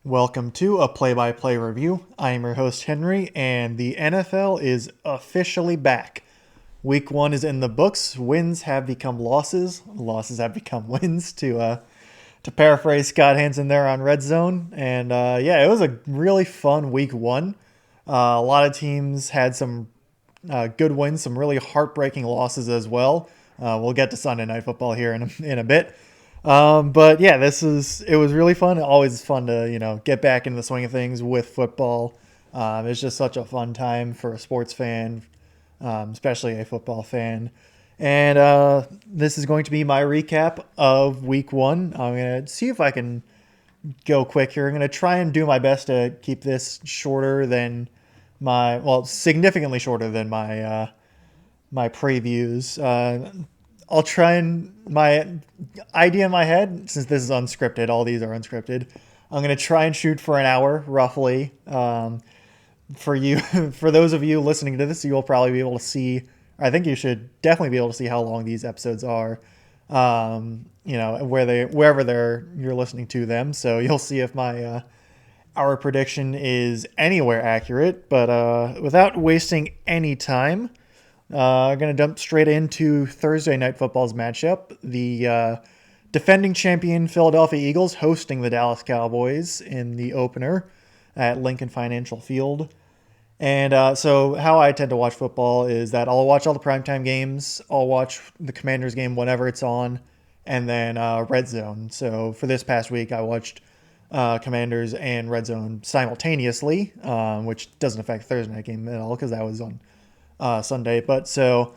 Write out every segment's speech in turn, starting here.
Welcome to a play-by-play review. I am your host Henry, and the NFL is officially back. Week 1 is in the books. Wins have become losses. Losses have become wins. To paraphrase Scott Hansen there on Red Zone, and it was a really fun Week 1. A lot of teams had some good wins, some really heartbreaking losses as well. We'll get to Sunday Night Football here in a bit. But yeah, it was really fun. Always fun to get back into the swing of things with football. It's just such a fun time for a sports fan, especially a football fan. And this is going to be my recap of Week 1. I'm gonna see if I can go quick here. I'm gonna try and do my best to keep this shorter than significantly shorter than my previews. I'll try and my idea in my head, since this is unscripted, all these are unscripted. I'm gonna try and shoot for an hour roughly. For you, for those of you listening to this, you will probably be able to see. I think you should definitely be able to see how long these episodes are. Wherever you're listening to them, so you'll see if my our prediction is anywhere accurate. But without wasting any time, I'm going to jump straight into Thursday Night Football's matchup. The defending champion Philadelphia Eagles hosting the Dallas Cowboys in the opener at Lincoln Financial Field. And so how I tend to watch football is that I'll watch all the primetime games. I'll watch the Commanders game whenever it's on, and then Red Zone. So for this past week, I watched Commanders and Red Zone simultaneously, which doesn't affect Thursday night game at all because that was on Sunday. But so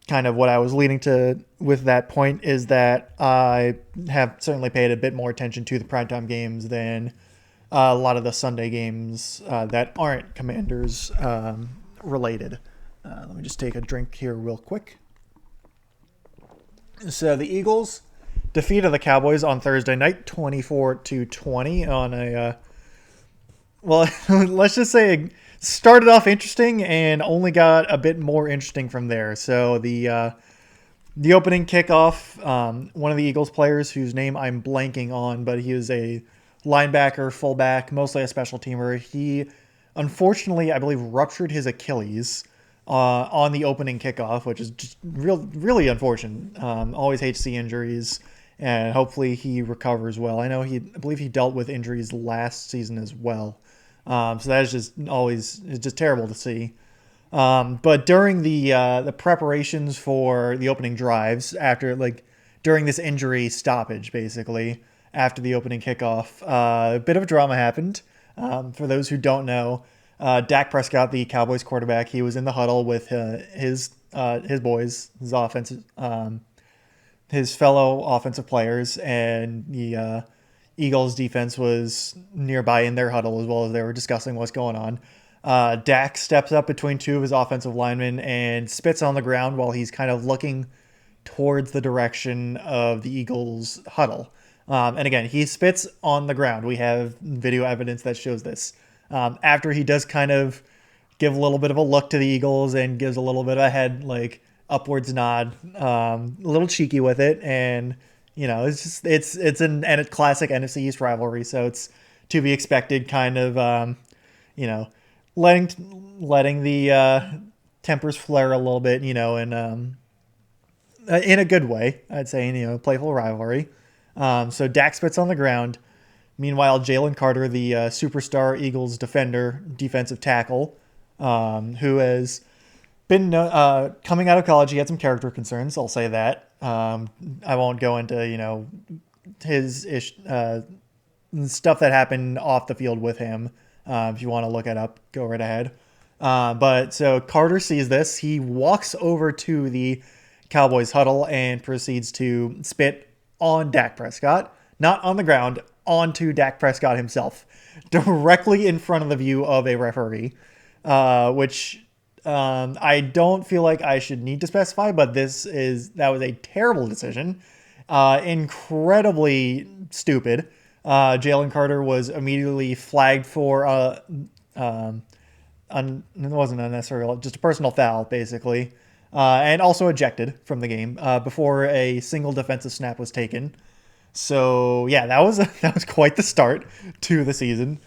kind of what I was leading to with that point is that I have certainly paid a bit more attention to the primetime games than a lot of the Sunday games that aren't Commanders related. Let me just take a drink here real quick. So the Eagles defeated the Cowboys on Thursday night 24-20 on a let's just say it started off interesting and only got a bit more interesting from there. So the opening kickoff, one of the Eagles players whose name I'm blanking on, but he was a linebacker, fullback, mostly a special teamer. He unfortunately, I believe, ruptured his Achilles on the opening kickoff, which is just really unfortunate. Always hate to see injuries, and hopefully he recovers well. I believe he dealt with injuries last season as well. So that is just terrible to see. But during the preparations for the opening drives, during this injury stoppage, basically, after the opening kickoff, a bit of drama happened. For those who don't know, Dak Prescott, the Cowboys quarterback, he was in the huddle with his boys, his fellow offensive players, and the Eagles defense was nearby in their huddle as well as they were discussing what's going on. Dak steps up between two of his offensive linemen and spits on the ground while he's kind of looking towards the direction of the Eagles huddle. And again, he spits on the ground. We have video evidence that shows this. After he does kind of give a little bit of a look to the Eagles and gives a little bit of a head, upwards nod, a little cheeky with it. And, it's a classic NFC East rivalry. So it's to be expected kind of, letting the tempers flare a little bit, and in a good way, I'd say, playful rivalry. So Dak spits on the ground. Meanwhile, Jalen Carter, the superstar Eagles defensive tackle, who has been coming out of college, he had some character concerns. I'll say that. I won't go into his stuff that happened off the field with him. If you want to look it up, go right ahead. But so Carter sees this. He walks over to the Cowboys huddle and proceeds to spit on Dak Prescott, not on the ground, onto Dak Prescott himself, directly in front of the view of a referee, which I don't feel like I should need to specify, but that was a terrible decision, incredibly stupid. Jalen Carter was immediately flagged for it wasn't unnecessary, just a personal foul, basically. And also ejected from the game before a single defensive snap was taken. So yeah, that was that was quite the start to the season.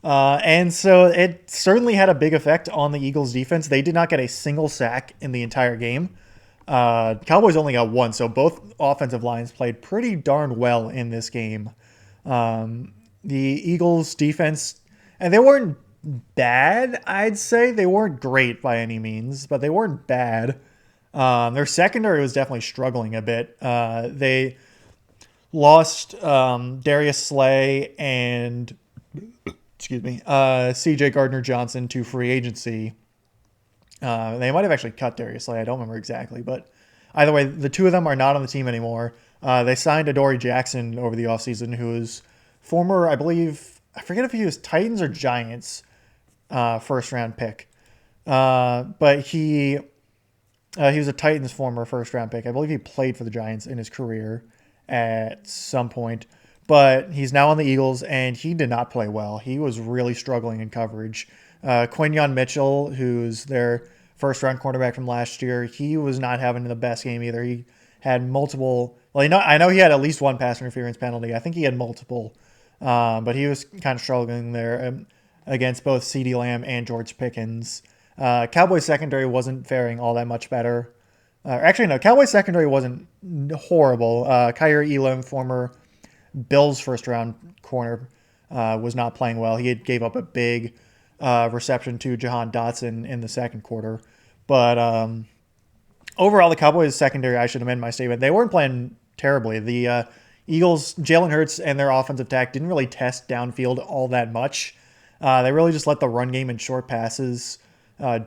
And so it certainly had a big effect on the Eagles' defense. They did not get a single sack in the entire game. Cowboys only got one, so both offensive lines played pretty darn well in this game. The Eagles' defense, and they weren't bad, I'd say. They weren't great by any means, but they weren't bad. Their secondary was definitely struggling a bit. They lost Darius Slay and C.J. Gardner Johnson to free agency. They might have actually cut Darius Slay. I don't remember exactly, but either way, the two of them are not on the team anymore. They signed Adoree Jackson over the offseason, who is former, I believe, I forget if he was Titans or Giants first round pick, but he was a Titans former first round pick. I believe he played for the Giants in his career at some point, but he's now on the Eagles, and he did not play well. He was really struggling in coverage. Quinyon Mitchell, who's their first round cornerback from last year, he was not having the best game either. He had multiple. Well, I know he had at least one pass interference penalty. I think he had multiple, but he was kind of struggling there against both CeeDee Lamb and George Pickens. Cowboys secondary wasn't faring all that much better. Actually, no, Cowboys secondary wasn't horrible. Kaiir Elam, former Bills first round corner, was not playing well. He had gave up a big reception to Jahan Dotson in the second quarter. But overall, the Cowboys secondary, I should amend my statement, they weren't playing terribly. The Eagles, Jalen Hurts and their offensive attack didn't really test downfield all that much. They really just let the run game and short passes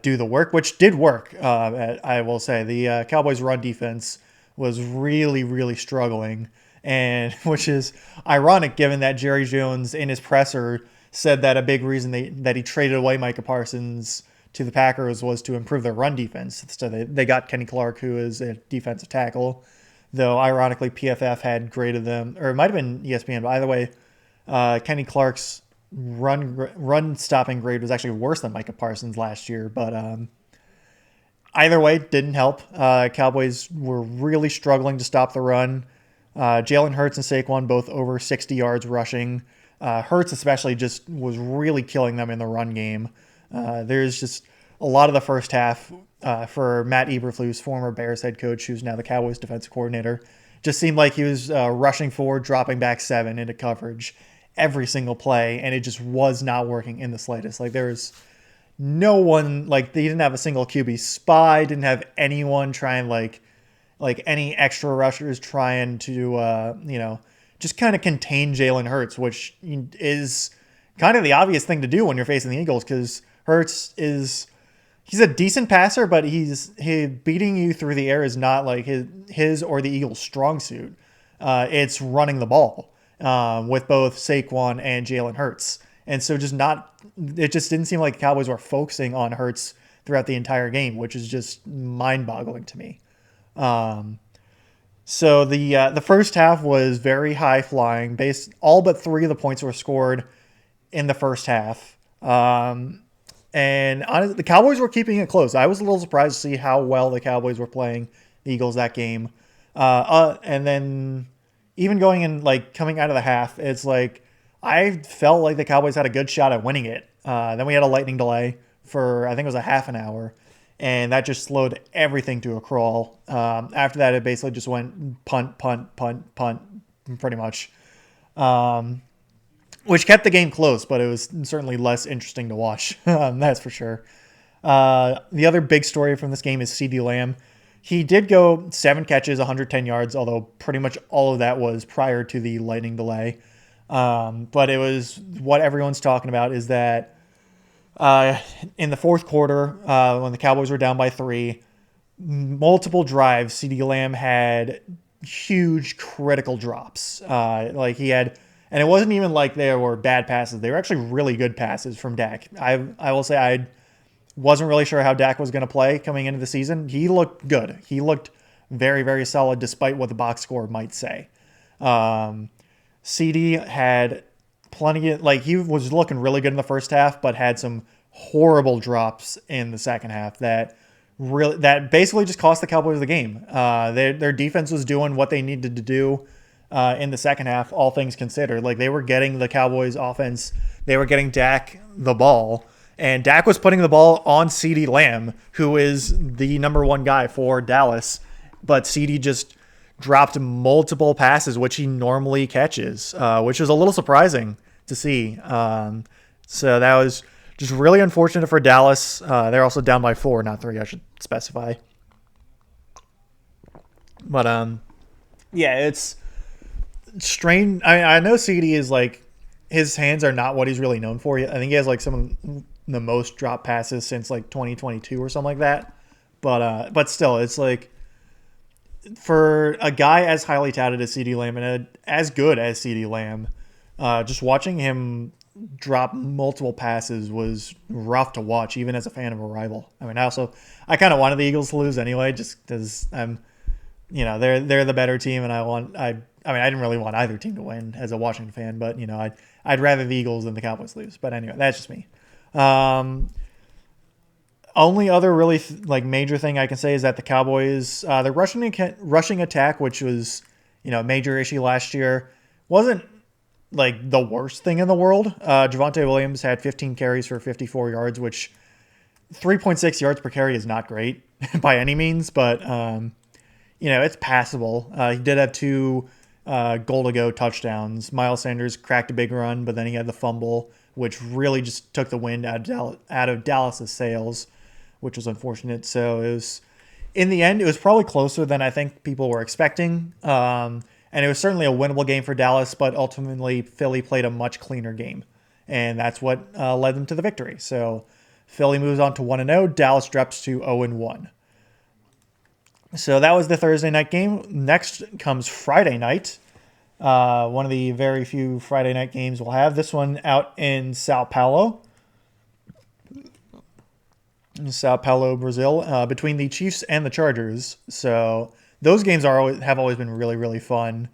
do the work, which did work. I will say the Cowboys' run defense was really, really struggling, and which is ironic given that Jerry Jones in his presser said that a big reason that he traded away Micah Parsons to the Packers was to improve their run defense. So they got Kenny Clark, who is a defensive tackle, though ironically PFF had graded them, or it might have been ESPN, but either way, Kenny Clark's run stopping grade was actually worse than Micah Parsons last year, but either way, didn't help. Cowboys were really struggling to stop the run. Jalen Hurts and Saquon both over 60 yards rushing. Hurts especially just was really killing them in the run game. There's just a lot of the first half for Matt Eberflus, former Bears head coach, who's now the Cowboys defensive coordinator, just seemed like he was rushing forward, dropping back 7 into coverage every single play, and it just was not working in the slightest. Like, there's no one, like, they didn't have a single QB spy, didn't have anyone trying, like any extra rushers trying to just kind of contain Jalen Hurts, which is kind of the obvious thing to do when you're facing the Eagles, because Hurts he's a decent passer, but he beating you through the air is not like his or the Eagles' strong suit. It's running the ball with both Saquon and Jalen Hurts. And so it just didn't seem like the Cowboys were focusing on Hurts throughout the entire game, which is just mind-boggling to me. So the first half was very high flying. All but 3 of the points were scored in the first half. And honestly, the Cowboys were keeping it close. I was a little surprised to see how well the Cowboys were playing the Eagles that game. And then even coming out of the half, it's like I felt like the Cowboys had a good shot at winning it. Then we had a lightning delay for, I think it was a half an hour, and that just slowed everything to a crawl. After that, it basically just went punt, punt, punt, punt, pretty much, which kept the game close, but it was certainly less interesting to watch. That's for sure. The other big story from this game is CeeDee Lamb. He did go 7 catches, 110 yards, although pretty much all of that was prior to the lightning delay. But it was what everyone's talking about is that in the fourth quarter, when the Cowboys were down by 3, multiple drives, CeeDee Lamb had huge critical drops. He had, and it wasn't even like they were bad passes. They were actually really good passes from Dak. I will say I wasn't really sure how Dak was going to play coming into the season. He looked good. He looked very, very solid despite what the box score might say. CD had plenty of, he was looking really good in the first half, but had some horrible drops in the second half that basically just cost the Cowboys the game. Their defense was doing what they needed to do. in the second half, all things considered. Like, they were getting the Cowboys offense, they were getting Dak the ball, and Dak was putting the ball on CeeDee Lamb, who is the number one guy for Dallas. But CeeDee just dropped multiple passes, which he normally catches, which is a little surprising to see. So that was just really unfortunate for Dallas. They're also down by 4, not 3, I should specify. But yeah, it's strange. I know CeeDee is like, his hands are not what he's really known for. I think he has like some of the most drop passes since like 2022 or something like that. But still, it's like, for a guy as highly touted as CeeDee Lamb and as good as CeeDee Lamb, just watching him drop multiple passes was rough to watch, even as a fan of a rival. I mean, I kind of wanted the Eagles to lose anyway, just because they're the better team, and I didn't really want either team to win as a Washington fan, but I'd rather the Eagles than the Cowboys lose. But anyway, that's just me. Only other really major thing I can say is that the Cowboys, their rushing attack, which was a major issue last year, wasn't like the worst thing in the world. Javonte Williams had 15 carries for 54 yards, which 3.6 yards per carry is not great by any means, but it's passable. He did have 2 goal-to-go touchdowns. Miles Sanders cracked a big run, but then he had the fumble, which really just took the wind out of Dallas' sails, which was unfortunate. So in the end, it was probably closer than I think people were expecting. And it was certainly a winnable game for Dallas, but ultimately Philly played a much cleaner game. And that's what led them to the victory. So Philly moves on to 1-0. Dallas drops to 0-1. So that was the Thursday night game. Next comes Friday night. One of the very few Friday night games we'll have. This one out in Sao Paulo, Brazil, between the Chiefs and the Chargers. So those games have always been really, really fun.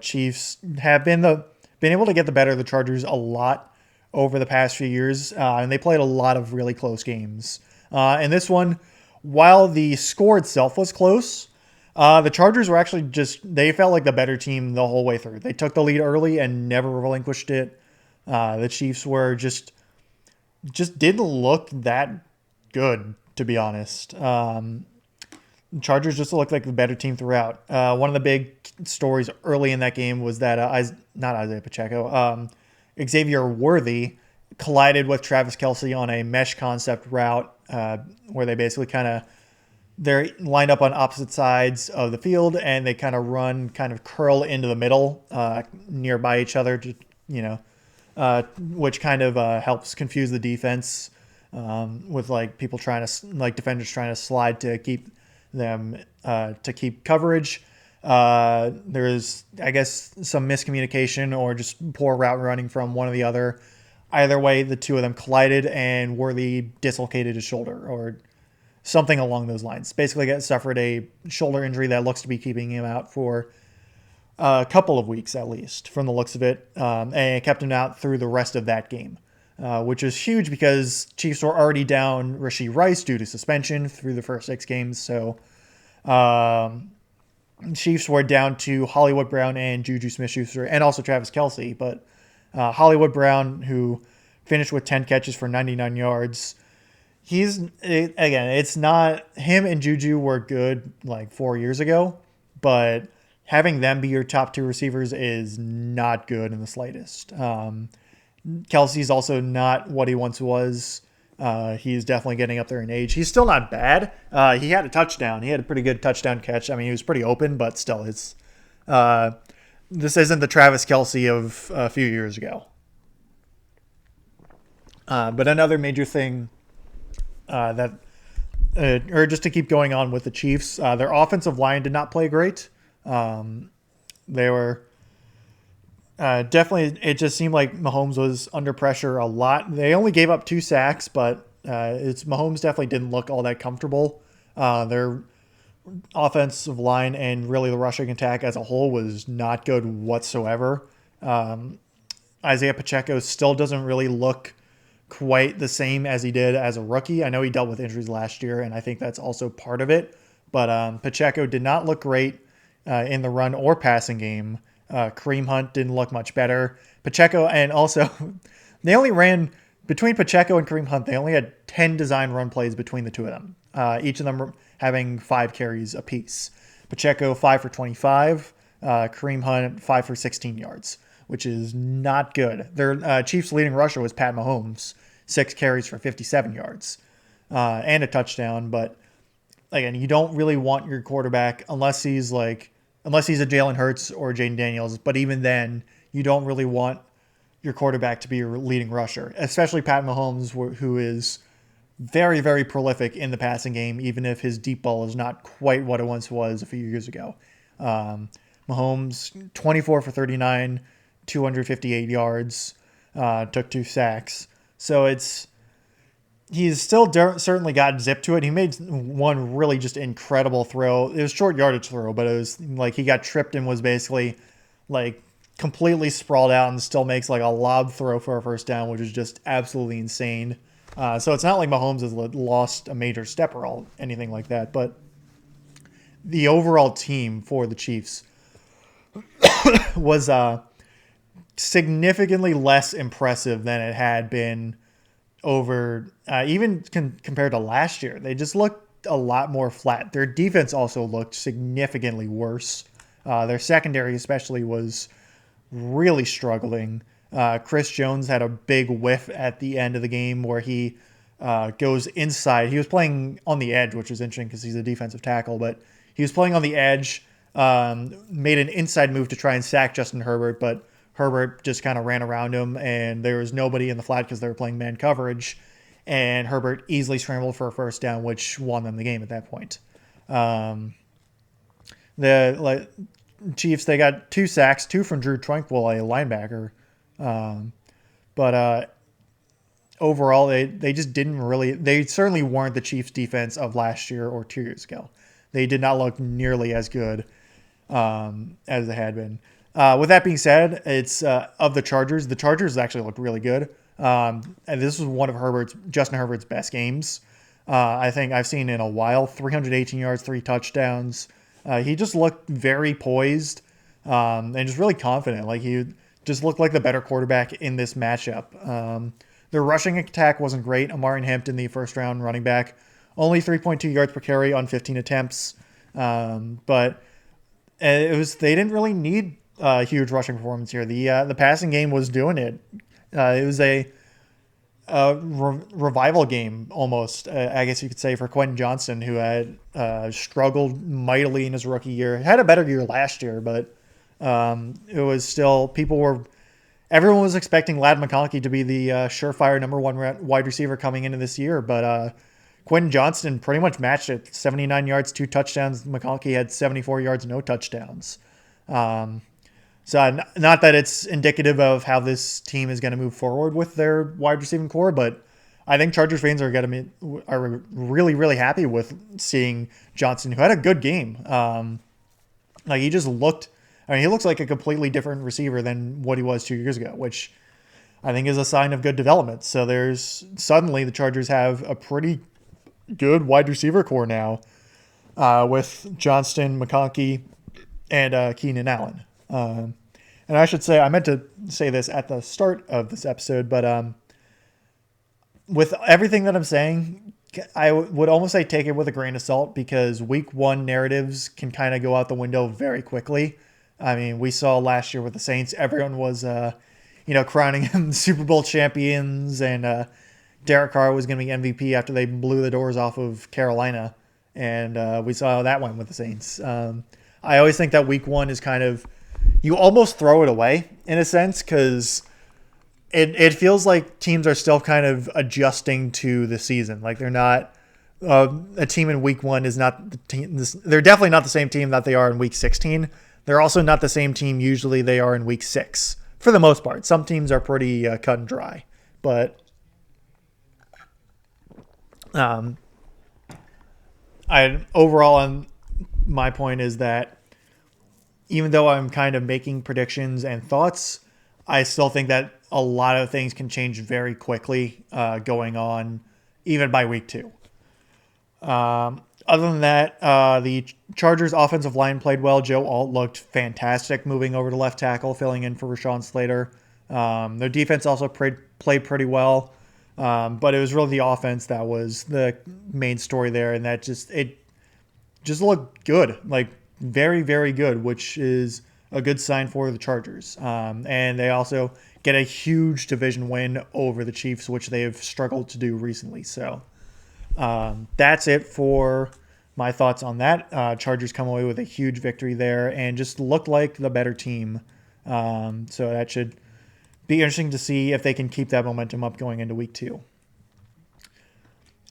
Chiefs have been able to get the better of the Chargers a lot over the past few years, and they played a lot of really close games. And this one, while the score itself was close, the Chargers were actually they felt like the better team the whole way through. They took the lead early and never relinquished it. The Chiefs were just didn't look that good, to be honest. Chargers just looked like the better team throughout. One of the big stories early in that game was that not Isaiah Pacheco, Xavier Worthy collided with Travis Kelce on a mesh concept route, where they basically they're lined up on opposite sides of the field, and they curl into the middle, nearby each other, which helps confuse the defense, with people defenders trying to slide to keep them, to keep coverage. There's, I guess, some miscommunication or just poor route running from one or the other. Either way, the two of them collided, and Worthy dislocated his shoulder or something along those lines. Basically, suffered a shoulder injury that looks to be keeping him out for a couple of weeks at least, from the looks of it, and it kept him out through the rest of that game, which is huge because Chiefs were already down Rashee Rice due to suspension through the first 6 games. So Chiefs were down to Hollywood Brown and Juju Smith-Schuster, and also Travis Kelce, but Hollywood Brown, who finished with 10 catches for 99 yards. It's not, him and Juju were good 4 years ago, but having them be your top 2 receivers is not good in the slightest. Kelce's also not what he once was. He's definitely getting up there in age. He's still not bad. He had a touchdown. He had a pretty good touchdown catch. I mean, he was pretty open, but still, this isn't the Travis Kelce of a few years ago. But another major thing just to keep going on with the Chiefs, their offensive line did not play great. They were definitely, it just seemed like Mahomes was under pressure a lot. They only gave up 2 sacks, but Mahomes definitely didn't look all that comfortable. Their offensive line and really the rushing attack as a whole was not good whatsoever. Isaiah Pacheco still doesn't really look quite the same as he did as a rookie. I know he dealt with injuries last year, and I think that's also part of it. But Pacheco did not look great. in the run or passing game. Kareem Hunt didn't look much better. Pacheco, and also they only ran between Pacheco and Kareem Hunt. They only had 10 design run plays between the two of them. Each of them having 5 carries apiece. Pacheco 5 for 25. Kareem Hunt 5 for 16 yards, which is not good. Their Chiefs' leading rusher was Pat Mahomes, 6 carries for 57 yards and a touchdown. But again, you don't really want your quarterback unless he's a Jalen Hurts or Jaden Daniels. But even then, you don't really want your quarterback to be your leading rusher, especially Pat Mahomes, who is very, very prolific in the passing game, even if his deep ball is not quite what it once was a few years ago. Mahomes, 24 for 39, 258 yards, took 2 sacks. So he's still certainly got zip to it. He made one really just incredible throw. It was a short yardage throw, but it was like he got tripped and was basically like completely sprawled out and still makes like a lob throw for a first down, which is just absolutely insane. So it's not like Mahomes has lost a major step or anything like that, but the overall team for the Chiefs was significantly less impressive than it had been over even compared to last year. They just looked a lot more flat. Their defense also looked significantly worse. Their secondary especially was really struggling. Chris Jones had a big whiff at the end of the game where he goes inside. He was playing on the edge, which is interesting because he's a defensive tackle, but he was playing on the edge, made an inside move to try and sack Justin Herbert, but Herbert just kind of ran around him, and there was nobody in the flat because they were playing man coverage, and Herbert easily scrambled for a first down, which won them the game at that point. The Chiefs, they got 2 sacks, 2 from Drew Tranquill, a linebacker. But overall, they just didn't really. They certainly weren't the Chiefs' defense of last year or 2 years ago. They did not look nearly as good as they had been. With that being said, it's of the Chargers. The Chargers actually looked really good, and this was one of Justin Herbert's best games. I think I've seen in a while. 318 yards, 3 touchdowns. He just looked very poised and just really confident. Like he just looked like the better quarterback in this matchup. Their rushing attack wasn't great. Amari Hampton, the first-round running back, only 3.2 yards per carry on 15 attempts. But they didn't really need a huge rushing performance here. The passing game was doing it. It was a revival game almost, I guess you could say, for Quentin Johnston, who had struggled mightily in his rookie year. Had a better year last year, but it was still everyone was expecting Ladd McConkey to be the surefire number 1 wide receiver coming into this year, but Quentin Johnston pretty much matched it. 79 yards, 2 touchdowns. McConkey had 74 yards, no touchdowns. So not that it's indicative of how this team is going to move forward with their wide receiving core, but I think Chargers fans are really, really happy with seeing Johnston, who had a good game. He just looked. He looks like a completely different receiver than what he was 2 years ago, which I think is a sign of good development. So suddenly the Chargers have a pretty good wide receiver core now with Johnston, McConkey, and Keenan Allen. And I should say, I meant to say this at the start of this episode, but with everything that I'm saying, I would almost say take it with a grain of salt because week 1 narratives can kind of go out the window very quickly. I mean, we saw last year with the Saints, everyone was, crowning them Super Bowl champions, and Derek Carr was going to be MVP after they blew the doors off of Carolina, and we saw how that went with the Saints. I always think that week 1 is kind of, you almost throw it away in a sense because it feels like teams are still kind of adjusting to the season. Like they're not a team in week 1 is not the team. They're definitely not the same team that they are in week 16. They're also not the same team usually they are in week 6 for the most part. Some teams are pretty cut and dry, but my point is that even though I'm kind of making predictions and thoughts, I still think that a lot of things can change very quickly going on, even by week 2. Other than that, the Chargers offensive line played well. Joe Alt looked fantastic moving over to left tackle, filling in for Rashawn Slater. Their defense also played pretty well. But it was really the offense that was the main story there, and it just looked good, like very, very good, which is a good sign for the Chargers. And they also get a huge division win over the Chiefs, which they have struggled to do recently. So that's it for my thoughts on that. Chargers come away with a huge victory there and just looked like the better team. So that should be interesting to see if they can keep that momentum up going into week 2.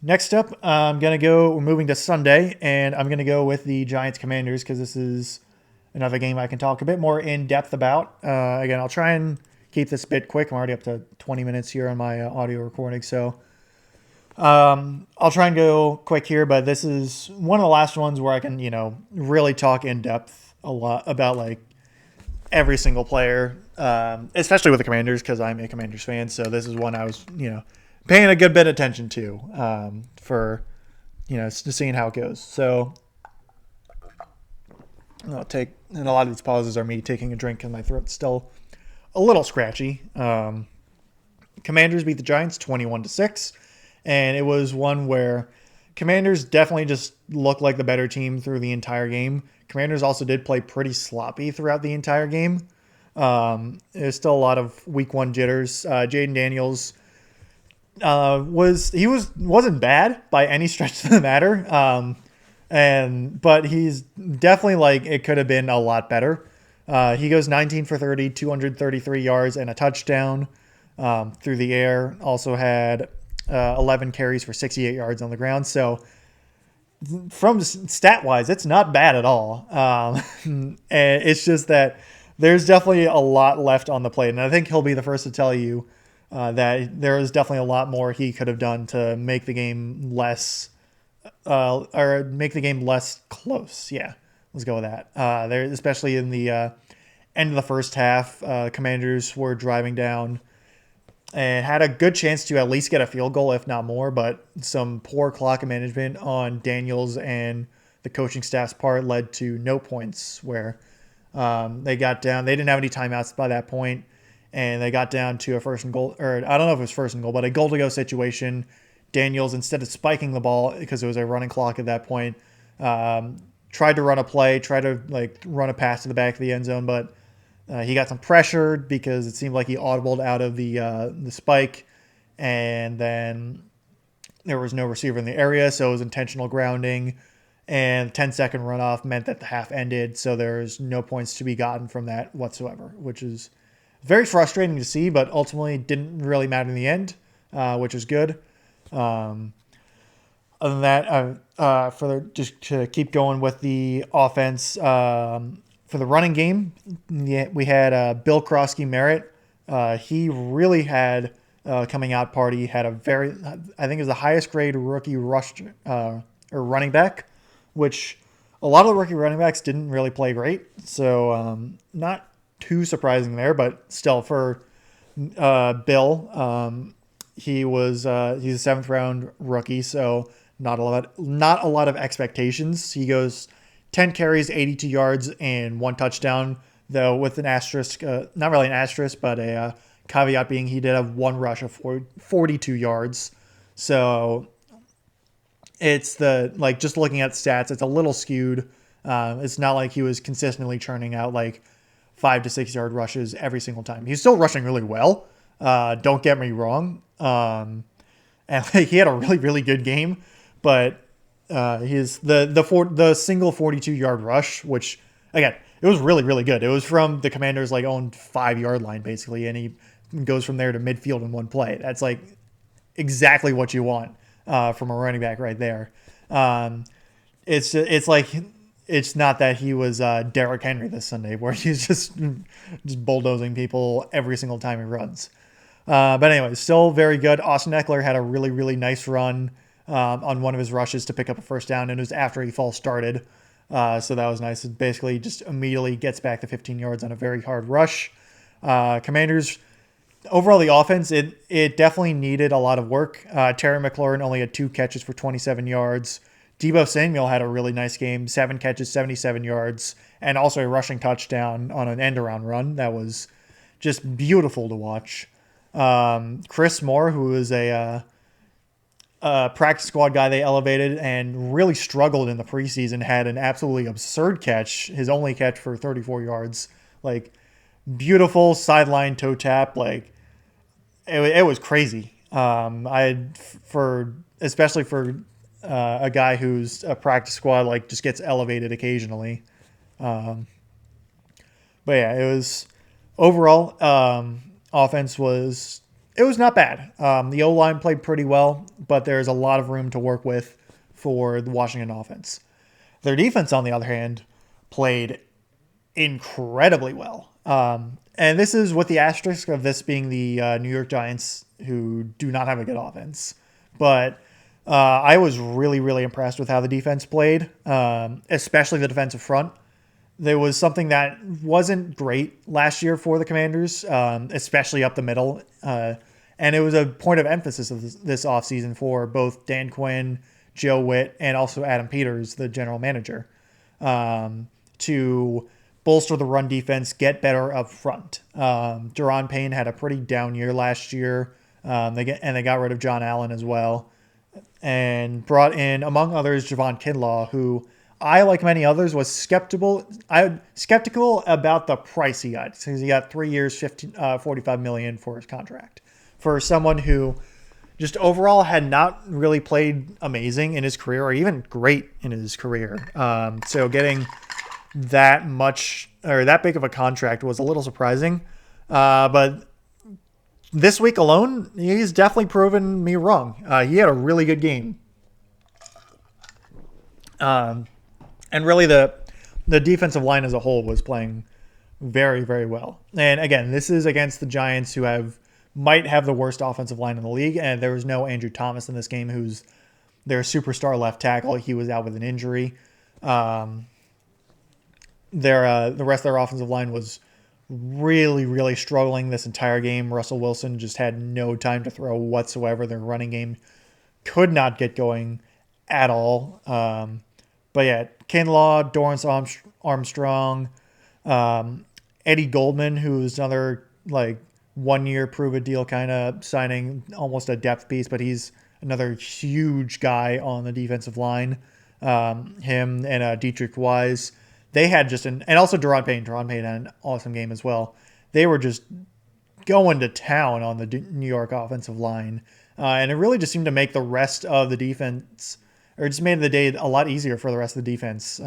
Next up, we're moving to Sunday, and I'm going to go with the Giants Commanders because this is another game I can talk a bit more in depth about. Again, I'll try and keep this a bit quick. I'm already up to 20 minutes here on my audio recording, so I'll try and go quick here, but this is one of the last ones where I can, really talk in depth a lot about like every single player, especially with the Commanders because I'm a Commanders fan. So this is one I was, paying a good bit of attention to for, seeing how it goes. So and a lot of these pauses are me taking a drink and my throat's still a little scratchy. Commanders beat the Giants 21-6, and it was one where Commanders definitely just looked like the better team through the entire game. Commanders also did play pretty sloppy throughout the entire game. There's still a lot of week 1 jitters. Jaden Daniels wasn't bad by any stretch of the matter. But he's definitely like it could have been a lot better. He goes 19 for 30, 233 yards and a touchdown through the air. Also had 11 carries for 68 yards on the ground. So from stat wise, it's not bad at all. And it's just that there's definitely a lot left on the plate. And I think he'll be the first to tell you that there is definitely a lot more he could have done to make the game less close. Yeah, let's go with that. There, especially in the end of the first half, Commanders were driving down and had a good chance to at least get a field goal, if not more. But some poor clock management on Daniels and the coaching staff's part led to no points. Where they got down, they didn't have any timeouts by that point, and they got down to a first and goal, or I don't know if it was first and goal, but a goal to go situation. Daniels, instead of spiking the ball because it was a running clock at that point, tried to run a play, tried to like run a pass to the back of the end zone, but he got some pressure because it seemed like he audibled out of the spike, and then there was no receiver in the area, so it was intentional grounding, and 10-second runoff meant that the half ended, so there's no points to be gotten from that whatsoever, which is very frustrating to see, but ultimately didn't really matter in the end, which is good. Other than that, just to keep going with the offense, for the running game, we had Bill Krosky-Merritt. He really had coming out party. Had I think it was the highest grade rookie or running back, which a lot of the rookie running backs didn't really play great. So not too surprising there, but still for Bill, he's a 7th round rookie, so not a lot of expectations. He goes 10 carries, 82 yards, and 1 touchdown, though with an asterisk, not really an asterisk, but a caveat being he did have 1 rush of 42 yards. So it's just looking at stats, it's a little skewed. It's not like he was consistently churning out like 5 to 6 yard rushes every single time. He's still rushing really well. Don't get me wrong. And he had a really, really good game, but the single 42-yard rush, which again, it was really, really good. It was from the Commanders' own 5-yard line basically, and he goes from there to midfield in 1 play. That's like exactly what you want from a running back right there. It's not that he was Derrick Henry this Sunday, where he's just bulldozing people every single time he runs. But anyway, still very good. Austin Eckler had a really, really nice run on one of his rushes to pick up a first down, and it was after he false started. So that was nice. It basically just immediately gets back to 15 yards on a very hard rush. Commanders, overall the offense, it definitely needed a lot of work. Terry McLaurin only had 2 catches for 27 yards. Deebo Samuel had a really nice game, 7 catches, 77 yards, and also a rushing touchdown on an end-around run. That was just beautiful to watch. Chris Moore, who was a practice squad guy they elevated and really struggled in the preseason, had an absolutely absurd catch, his only catch for 34 yards. Like, beautiful sideline toe tap. Like, it was crazy. Especially for a guy who's a practice squad, like, just gets elevated occasionally. But yeah, it was overall offense was it was not bad. The O line played pretty well, but there's a lot of room to work with for the Washington offense. Their defense, on the other hand, played incredibly well. And this is with the asterisk of this being the New York Giants, who do not have a good offense. But I was really, really impressed with how the defense played, especially the defensive front. There was something that wasn't great last year for the Commanders, especially up the middle. And it was a point of emphasis of this offseason for both Dan Quinn, Joe Witt, and also Adam Peters, the general manager, to bolster the run defense, get better up front. Daron Payne had a pretty down year last year. They got rid of John Allen as well, and brought in, among others, Javon Kinlaw, who I, like many others, was skeptical about the price he got, because he got 3 years, $45 million for his contract. For someone who just overall had not really played amazing in his career, or even great in his career. So getting that much, or that big of a contract, was a little surprising. But this week alone, he's definitely proven me wrong. He had a really good game. And really the defensive line as a whole was playing very, very well. And again, this is against the Giants, who might have the worst offensive line in the league. And there was no Andrew Thomas in this game, who's their superstar left tackle. He was out with an injury. The rest of their offensive line was really, really struggling this entire game. Russell Wilson just had no time to throw whatsoever. Their running game could not get going at all. But yeah, Kinlaw, Dorrance Armstrong, Eddie Goldman, who's another 1 year prove a deal kind of signing, almost a depth piece, but he's another huge guy on the defensive line. Him and Dietrich Wise, they had and also Daron Payne. Daron Payne had an awesome game as well. They were just going to town on the New York offensive line. And it really just seemed to make the rest of the defense, or just made the day a lot easier for the rest of the defense,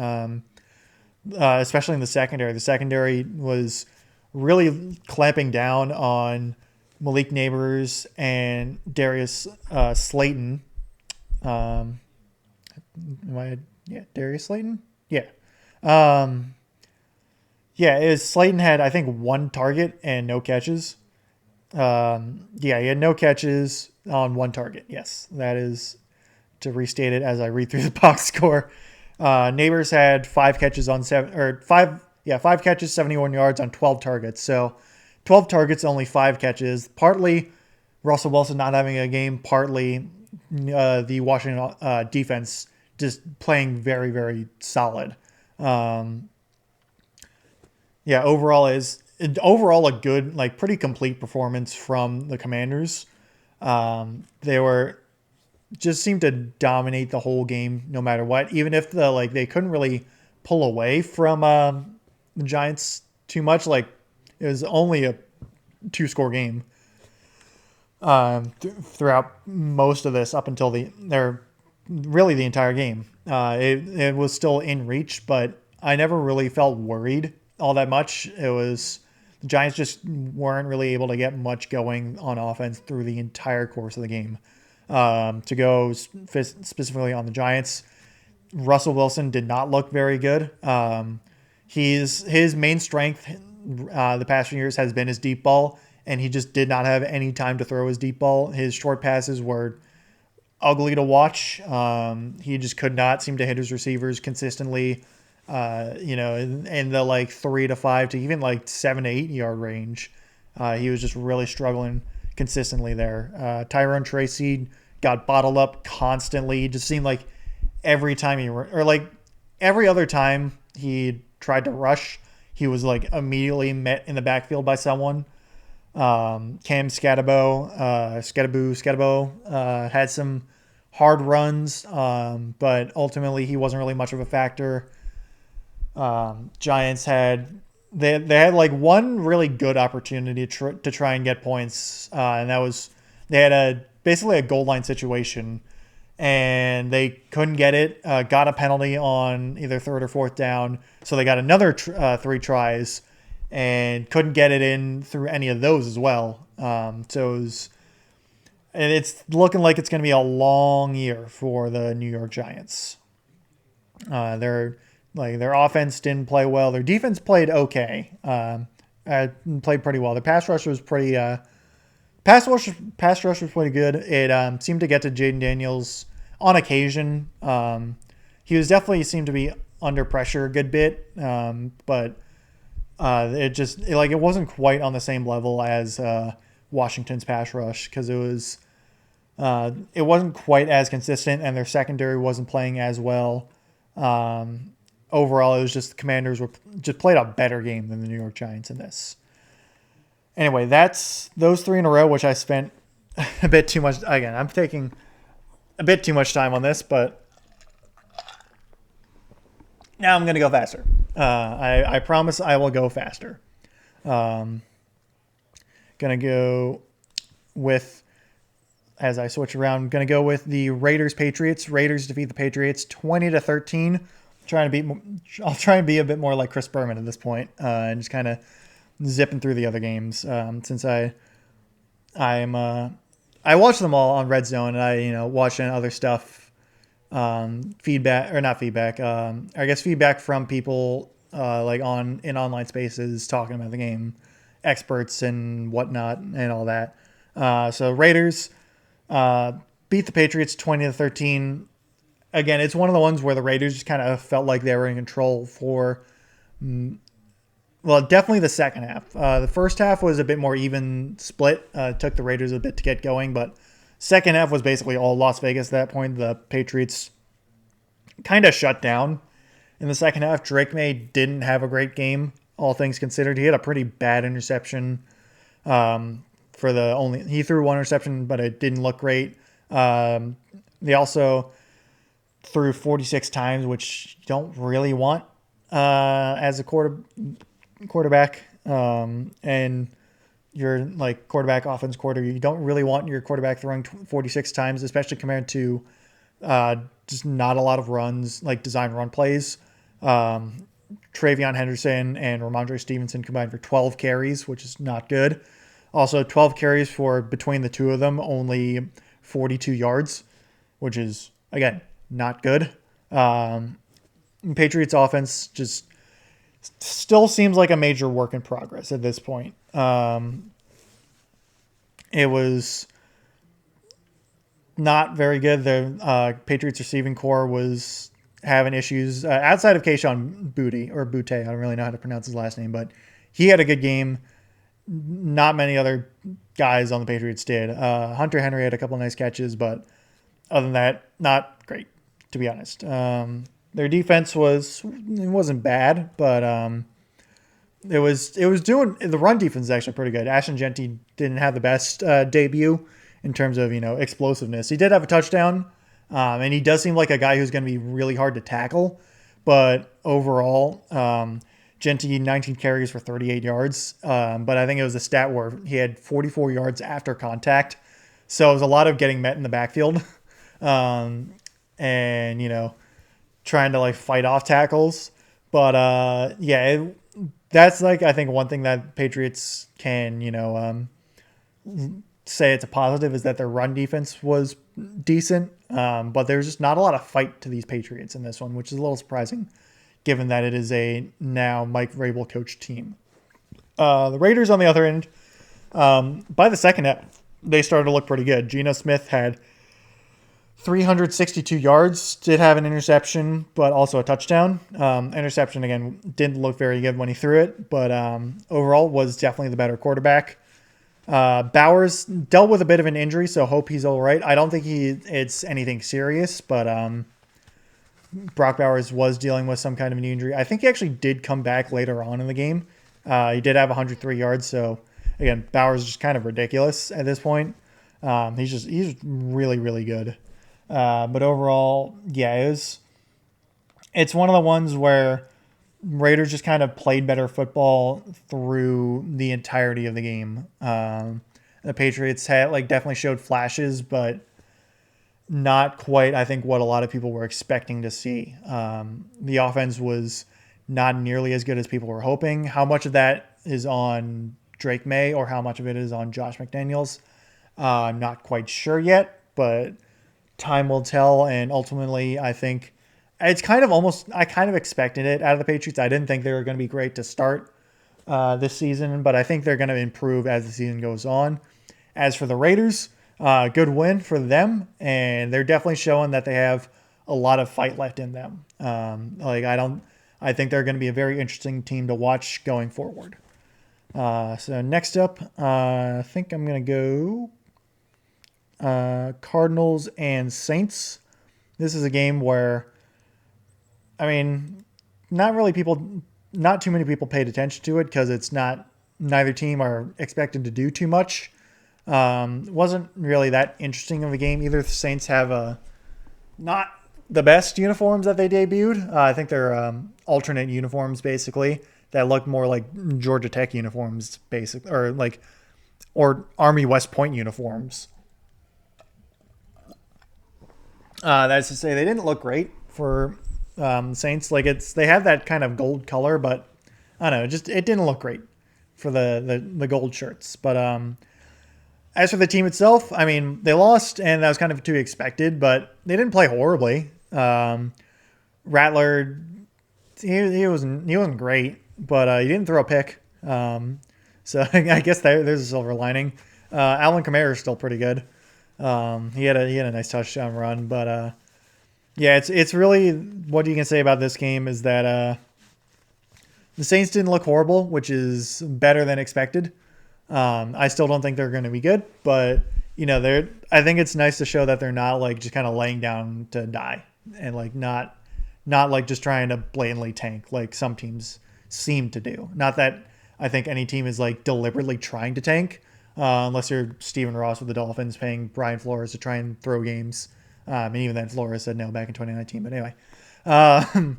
especially in the secondary. The secondary was really clamping down on Malik Neighbors and Darius Slayton. Darius Slayton? Yeah. Slayton had, I think, 1 target and no catches. He had no catches on 1 target. Yes, that is to restate it as I read through the box score. Neighbors had 5 catches on 5 catches, 71 yards on 12 targets. So 12 targets, only 5 catches. Partly Russell Wilson not having a game, partly the Washington defense just playing very, very solid. Overall a good, pretty complete performance from the Commanders. They just seemed to dominate the whole game no matter what, even if they couldn't really pull away from the Giants too much. It was only a 2-score game throughout most of this, up until the entire game. It was still in reach, but I never really felt worried all that much. It was the Giants just weren't really able to get much going on offense through the entire course of the game. To go specifically on the Giants, Russell Wilson did not look very good. His main strength the past few years has been his deep ball, and he just did not have any time to throw his deep ball. His short passes were ugly to watch. He just could not seem to hit his receivers consistently. In the 3 to 5 to even 7 to 8 yard range. He was just really struggling consistently there. Tyrone Tracy got bottled up constantly. It just seemed like every time or like every other time he tried to rush, he was like immediately met in the backfield by someone. Cam Scatabo had some hard runs, but ultimately he wasn't really much of a factor. Giants had they had like one really good opportunity to try and get points, and that was they had basically a goal line situation, and they couldn't get it. Got a penalty on either third or fourth down, so they got another 3 tries and couldn't get it in through any of those as well. So and it's looking like it's going to be a long year for the New York Giants. Their offense didn't play well. Their defense played okay. Played pretty well. The pass rush was pretty. Pass rush was pretty good. It seemed to get to Jaden Daniels on occasion. He was definitely seemed to be under pressure a good bit, but it wasn't quite on the same level as Washington's pass rush because it wasn't quite as consistent, and their secondary wasn't playing as well. Overall, it was just the Commanders just played a better game than the New York Giants in this. Anyway, that's those 3 in a row, which I spent a bit too much. Again, I'm taking a bit too much time on this, but now I'm going to go faster. I promise I will go faster. Going to go with, as I switch around, going to go with the Raiders-Patriots. Raiders defeat the Patriots 20-13. I'll try and be a bit more like Chris Berman at this point, and just kind of zipping through the other games. Since I watch them all on Red Zone, and I watch other stuff, feedback or not feedback. I guess feedback from people like in online spaces talking about the game, experts and whatnot, and all that. So Raiders beat the Patriots 20-13. Again, it's one of the ones where the Raiders just kind of felt like they were in control for, definitely the second half. The first half was a bit more even split. It took the Raiders a bit to get going, but second half was basically all Las Vegas at that point. The Patriots kind of shut down in the second half. Drake May didn't have a great game, all things considered. He had a pretty bad interception. He threw one interception, but it didn't look great. They also threw 46 times, which you don't really want as a quarterback. And your quarterback, offense quarter, you don't really want your quarterback throwing 46 times, especially compared to just not a lot of runs, like design run plays. TreVeyon Henderson and Ramondre Stevenson combined for 12 carries, which is not good. Also, 12 carries for between the two of them, only 42 yards, which is, again, not good. Patriots offense just still seems like a major work in progress at this point. It was not very good. The Patriots receiving core was having issues outside of Kayshon Boutte. I don't really know how to pronounce his last name, but he had a good game. Not many other guys on the Patriots did. Hunter Henry had a couple nice catches, but other than that, not great, to be honest. Their defense wasn't bad, but it was doing the run defense is actually pretty good. Ashton Jeanty didn't have the best debut in terms of explosiveness. He did have a touchdown, and he does seem like a guy who's going to be really hard to tackle. But overall, Jeanty 19 carries for 38 yards, but I think it was a stat where he had 44 yards after contact, so it was a lot of getting met in the backfield, and trying to fight off tackles. But that's I think one thing that Patriots can say it's a positive is that their run defense was decent, but there's just not a lot of fight to these Patriots in this one, which is a little surprising given that it is a now Mike Vrabel coached team. The Raiders on the other end, by the second half, they started to look pretty good. Geno Smith had 362 yards, did have an interception, but also a touchdown. Interception, again, didn't look very good when he threw it, but overall was definitely the better quarterback. Bowers dealt with a bit of an injury, so hope he's all right. I don't think it's anything serious, but Brock Bowers was dealing with some kind of an injury. I think he actually did come back later on in the game. He did have 103 yards. So again, Bowers is just kind of ridiculous at this point. He's really, really good. But overall, yeah, it's one of the ones where Raiders just kind of played better football through the entirety of the game. The Patriots had definitely showed flashes, but not quite, I think, what a lot of people were expecting to see. The offense was not nearly as good as people were hoping. How much of that is on Drake May or how much of it is on Josh McDaniels? I'm not quite sure yet, but time will tell. And ultimately, I think it's kind of I kind of expected it out of the Patriots. I didn't think they were going to be great to start this season, but I think they're going to improve as the season goes on. As for the Raiders, good win for them, and they're definitely showing that they have a lot of fight left in them. I think they're going to be a very interesting team to watch going forward. So next up, I think I'm going to go Cardinals and Saints. This is a game where, not too many people paid attention to it because neither team are expected to do too much. Wasn't really that interesting of a game. Either the Saints have not the best uniforms that they debuted. I think they're alternate uniforms basically that look more like Georgia Tech uniforms, basically, or Army West Point uniforms. That's to say, they didn't look great for Saints. They have that kind of gold color, but I don't know, it didn't look great for the gold shirts. But as for the team itself, they lost, and that was kind of to be expected, but they didn't play horribly. Rattler, he wasn't great, but he didn't throw a pick. So I guess there's a silver lining. Alvin Kamara is still pretty good. He had a nice touchdown run, but yeah, it's really, what you can say about this game is that the Saints didn't look horrible, which is better than expected. I still don't think they're going to be good, but I think it's nice to show that they're not just kind of laying down to die and not just trying to blatantly tank like some teams seem to do. Not that I think any team is deliberately trying to tank, unless you're Stephen Ross with the Dolphins paying Brian Flores to try and throw games. And even then Flores said no back in 2019. But anyway, I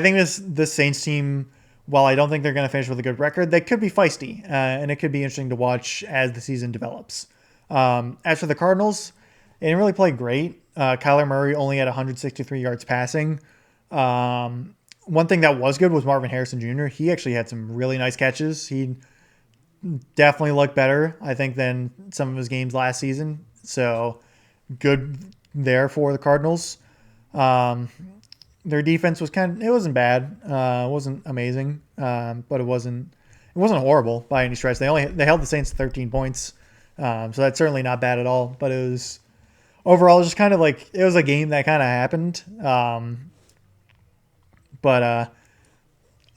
think this Saints team, while I don't think they're going to finish with a good record, they could be feisty, and it could be interesting to watch as the season develops. As for the Cardinals, they didn't really play great. Kyler Murray only had 163 yards passing. One thing that was good was Marvin Harrison Jr. He actually had some really nice catches. He definitely looked better, I think, than some of his games last season. So good there for the Cardinals. Their defense was it wasn't bad. It wasn't amazing, but it wasn't horrible by any stretch. They held the Saints to 13 points. So that's certainly not bad at all, but it was overall just kind of it was a game that kind of happened. But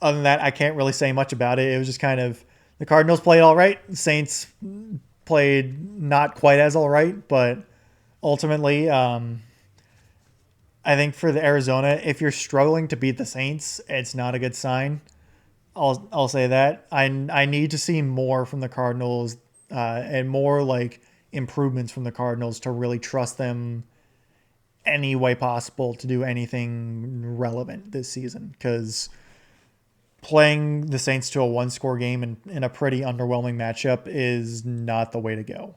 other than that, I can't really say much about it. It was just kind of, the Cardinals played all right. The Saints played not quite as all right, but ultimately, I think for the Arizona, if you're struggling to beat the Saints, it's not a good sign. I'll say that. I need to see more from the Cardinals, and more improvements from the Cardinals to really trust them any way possible to do anything relevant this season, because playing the Saints to a one-score game in a pretty underwhelming matchup is not the way to go.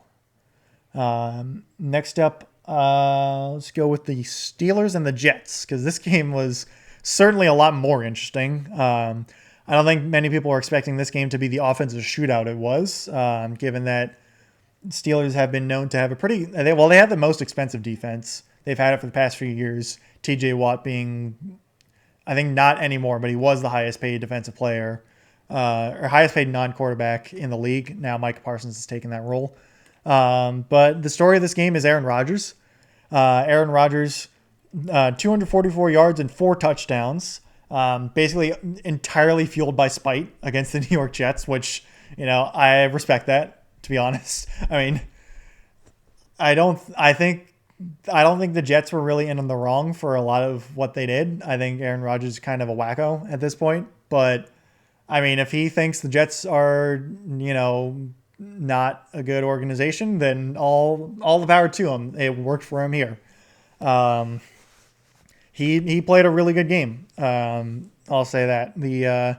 Next up, let's go with the Steelers and the Jets, because this game was certainly a lot more interesting. I don't think many people were expecting this game to be the offensive shootout it was, given that Steelers have been known to have they have the most expensive defense. They've had it for the past few years. TJ Watt being, I think not anymore, but he was the highest paid defensive player, or highest paid non-quarterback in the league. Now Micah Parsons has taken that role. But the story of this game is Aaron Rodgers. Aaron Rodgers, 244 yards and 4 touchdowns, basically entirely fueled by spite against the New York Jets, which, I respect that, to be honest. I think I don't think the Jets were really in on the wrong for a lot of what they did. I think Aaron Rodgers is kind of a wacko at this point. But I mean, if he thinks the Jets are, not a good organization, then all the power to him. It worked for him here. Um, he played a really good game. I'll say that the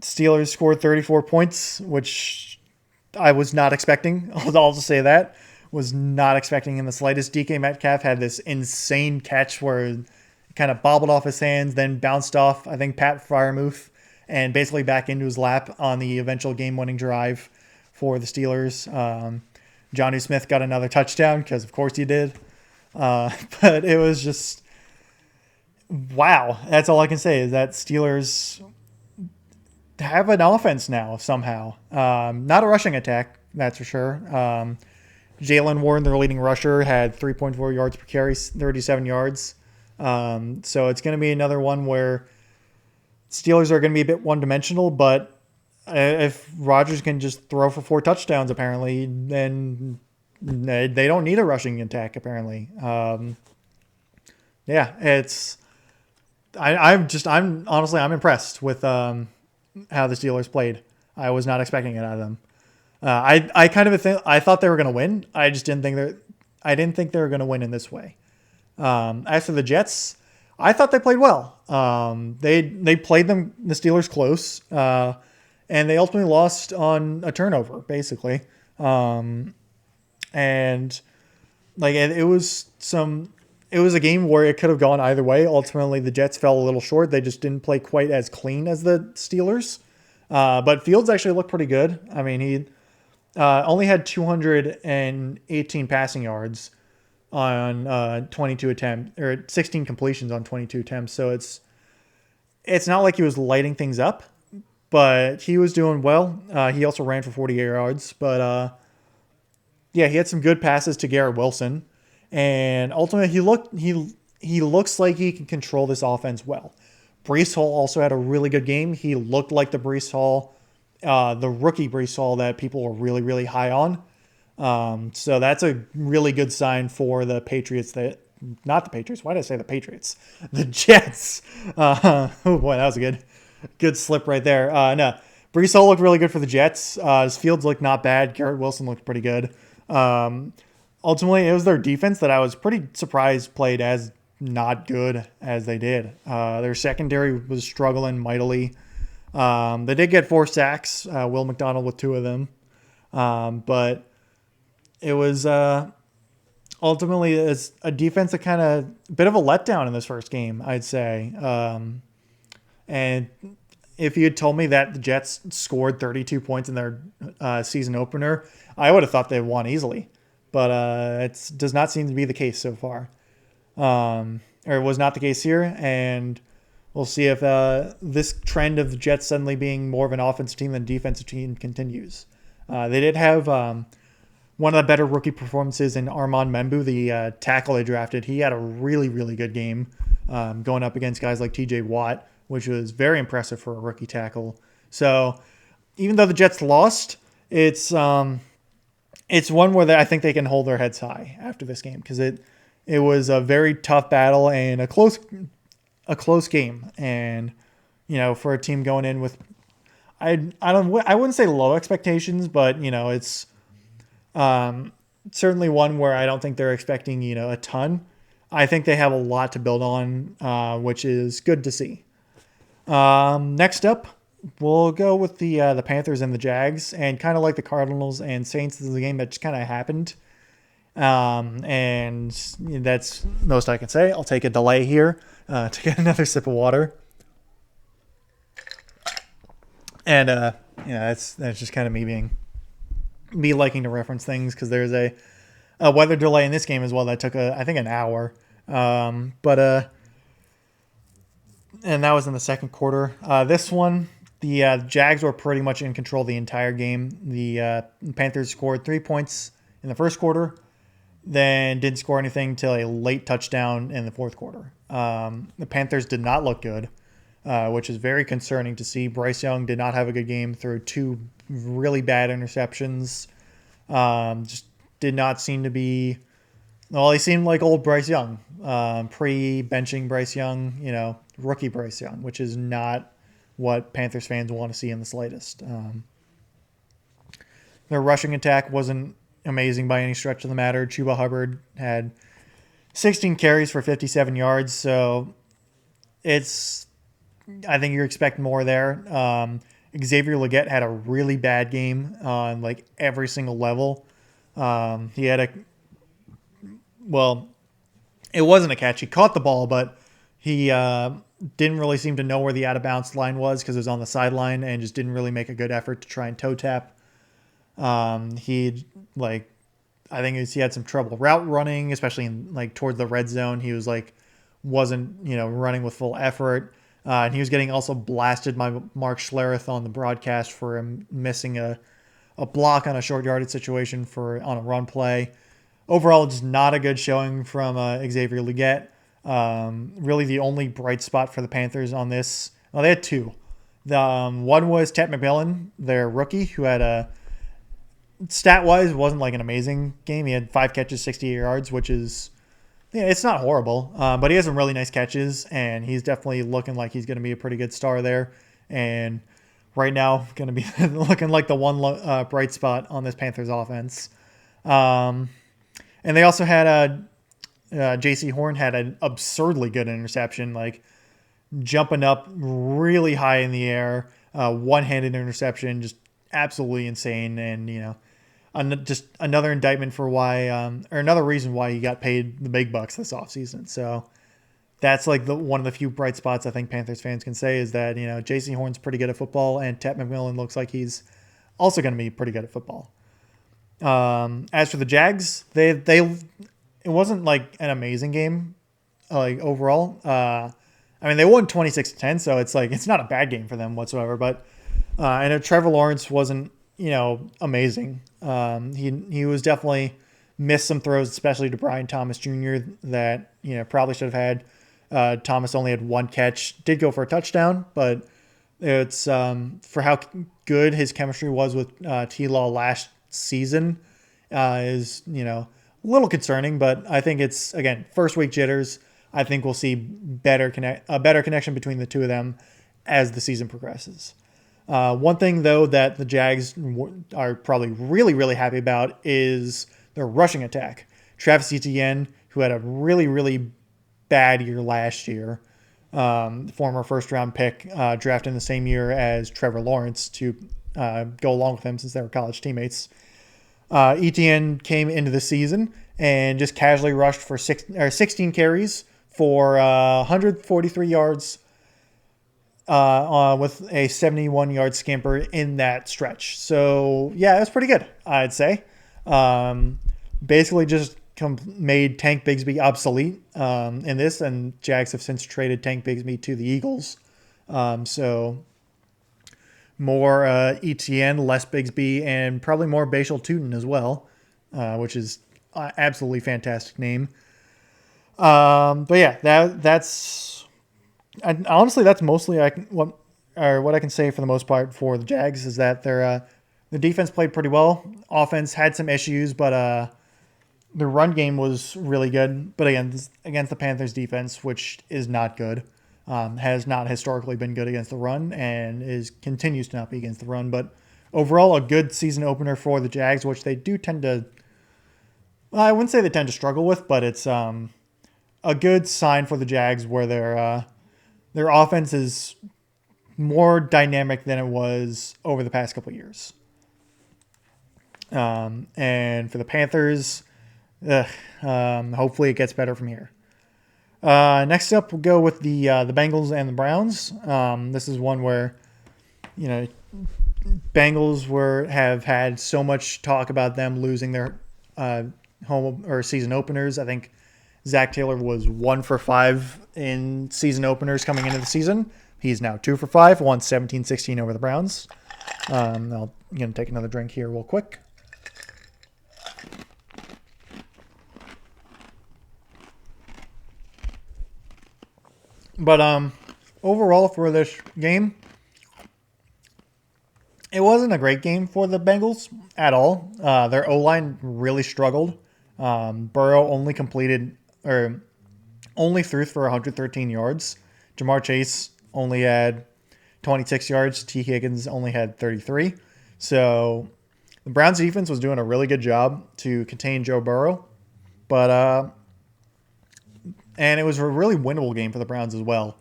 Steelers scored 34 points, which I was not expecting. I'll just say that. Was not expecting in the slightest. DK Metcalf had this insane catch where it kind of bobbled off his hands, then bounced off, I think, Pat Freiermuth, and basically back into his lap on the eventual game-winning drive for the Steelers. Johnny Smith got another touchdown because, of course, he did. But it was just, wow. That's all I can say is that Steelers have an offense now somehow. Not a rushing attack, that's for sure. Jalen Warren, their leading rusher, had 3.4 yards per carry, 37 yards. So it's going to be another one where Steelers are going to be a bit one-dimensional, but if Rodgers can just throw for 4 touchdowns, apparently, then they don't need a rushing attack, apparently. Yeah, it's... I'm impressed with how the Steelers played. I was not expecting it out of them. I thought they were going to win. I just didn't think they were going to win in this way. As for the Jets, I thought they played well. They played the Steelers close, and they ultimately lost on a turnover, basically. And like it was a game where it could have gone either way. Ultimately, the Jets fell a little short. They just didn't play quite as clean as the Steelers. But Fields actually looked pretty good. I mean, he only had 218 passing yards on 22 attempts, or 16 completions on 22 attempts. So it's not like he was lighting things up, but he was doing well. He also ran for 48 yards, but yeah, he had some good passes to Garrett Wilson, and ultimately he looks like he can control this offense well. Breece Hall also had a really good game. He looked like the Breece Hall, the rookie Breece Hall that people were really, really high on. So that's a really good sign for the Patriots not the Patriots. Why did I say the Patriots? The Jets. Oh boy, that was a good slip right there. No, Breece Hall looked really good for the Jets. His Fields looked not bad. Garrett Wilson looked pretty good. Ultimately, it was their defense that I was pretty surprised played as not good as they did. Their secondary was struggling mightily. They did get 4 sacks. Will McDonald with 2 of them. But it was ultimately a defense that kind of a bit of a letdown in this first game, I'd say. And if you had told me that the Jets scored 32 points in their season opener, I would have thought they won easily. But it does not seem to be the case so far. Or it was not the case here. And we'll see if this trend of the Jets suddenly being more of an offensive team than a defensive team continues. They did have one of the better rookie performances in Armand Membu, the tackle they drafted. He had a really, really good game going up against guys like TJ Watt, which was very impressive for a rookie tackle. So even though the Jets lost, it's one where I think they can hold their heads high after this game because it was a very tough battle and a close game. And for a team going in with I wouldn't say low expectations, but it's certainly one where I don't think they're expecting a ton. I think they have a lot to build on, which is good to see. Next up, we'll go with the Panthers and the Jags, and kind of like the Cardinals and Saints, this is a game that just kind of happened. And that's most I can say. I'll take a delay here to get another sip of water. And that's just kind of me liking to reference things because there's a weather delay in this game as well that took I think an hour. But and that was in the second quarter. This one, the Jags were pretty much in control the entire game. The Panthers scored 3 points in the first quarter, then didn't score anything till a late touchdown in the fourth quarter. The Panthers did not look good, which is very concerning to see. Bryce Young did not have a good game, threw 2 really bad interceptions. Just did not seem to be Well, he seemed like old Bryce Young, pre-benching Bryce Young, rookie Bryce Young, which is not what Panthers fans want to see in the slightest. Their rushing attack wasn't amazing by any stretch of the matter. Chuba Hubbard had 16 carries for 57 yards, so it's I think you're expecting more there. Xavier Legette had a really bad game on like every single level. He had well, it wasn't a catch. He caught the ball, but he didn't really seem to know where the out of bounds line was because it was on the sideline and just didn't really make a good effort to try and toe tap. He like I think he had some trouble route running, especially in like towards the red zone. He was like wasn't running with full effort. And he was getting also blasted by Mark Schlereth on the broadcast for him missing a block on a short yardage situation on a run play. Overall, just not a good showing from Xavier Legette. Really, the only bright spot for the Panthers on this, well, they had two. One was Ted McMillan, their rookie, who had a stat-wise wasn't like an amazing game. He had 5 catches, 68 yards, which is it's not horrible, but he has some really nice catches, and he's definitely looking like he's going to be a pretty good star there. And right now, going to be looking like the one bright spot on this Panthers offense. And they also had J.C. Horn had an absurdly good interception, like jumping up really high in the air, one-handed interception, just absolutely insane. And just another indictment for why, or another reason why he got paid the big bucks this offseason. So that's like one of the few bright spots I think Panthers fans can say is that, J.C. Horn's pretty good at football, and Ted McMillan looks like he's also going to be pretty good at football. As for the Jags, it wasn't like an amazing game, like overall. They won 26-10, so it's like it's not a bad game for them whatsoever. But I know Trevor Lawrence wasn't amazing. He was definitely missed some throws, especially to Brian Thomas Jr. that probably should have had. Thomas only had 1 catch, did go for a touchdown, but it's for how good his chemistry was with T-Law last season is a little concerning. But I think it's again first week jitters. I think we'll see a better connection between the two of them as the season progresses. One thing, though, that the Jags are probably really, really happy about is their rushing attack. Travis Etienne, who had a really, really bad year last year, former first-round pick, drafted in the same year as Trevor Lawrence to go along with him since they were college teammates. Etienne came into the season and just casually rushed for 16 carries for 143 yards, with a 71-yard scamper in that stretch. So, yeah, it was pretty good, I'd say. Basically just made Tank Bigsby obsolete in this, and Jags have since traded Tank Bigsby to the Eagles. So, more Etienne, less Bigsby, and probably more Bashal Tootin as well, which is absolutely fantastic name. But yeah, that's honestly that's mostly what I can say for the most part for the Jags is that the defense played pretty well. Offense had some issues, but the run game was really good. But again, against the Panthers defense, which is not good, has not historically been good against the run, and continues to not be against the run. But overall, a good season opener for the Jags, which they do tend to. Well, I wouldn't say they tend to struggle with, but it's a good sign for the Jags where their offense is more dynamic than it was over the past couple of years. And for the Panthers, hopefully it gets better from here. Next up, we'll go with the Bengals and the Browns. This is one where, Bengals have had so much talk about them losing their home or season openers. I think Zach Taylor was 1 for 5 in season openers coming into the season. He's now 2 for 5, won 17-16 over the Browns. I'll take another drink here real quick. But overall for this game, it wasn't a great game for the Bengals at all. Their O-line really struggled. Burrow only completed or only threw for 113 yards. Jamar Chase only had 26 yards. T. Higgins only had 33. So the Browns defense was doing a really good job to contain Joe Burrow, but and it was a really winnable game for the Browns as well.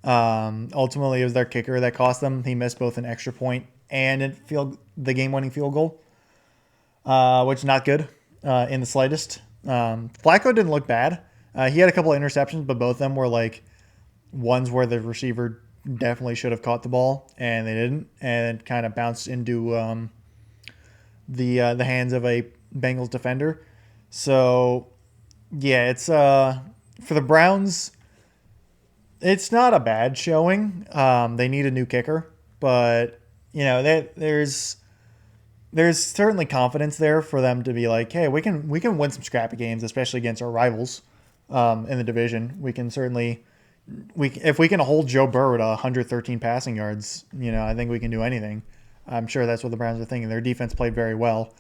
Ultimately, it was their kicker that cost them. He missed both an extra point and the game-winning field goal, which is not good in the slightest. Flacco didn't look bad. He had a couple of interceptions, but both of them were like ones where the receiver definitely should have caught the ball and they didn't, and it kind of bounced into the hands of a Bengals defender. So yeah, it's for the Browns. It's not a bad showing. They need a new kicker, but there's certainly confidence there for them to be like, hey, we can win some scrappy games, especially against our rivals in the division. We can certainly if we can hold Joe Burrow to 113 passing yards, I think we can do anything. I'm sure that's what the Browns are thinking. Their defense played very well.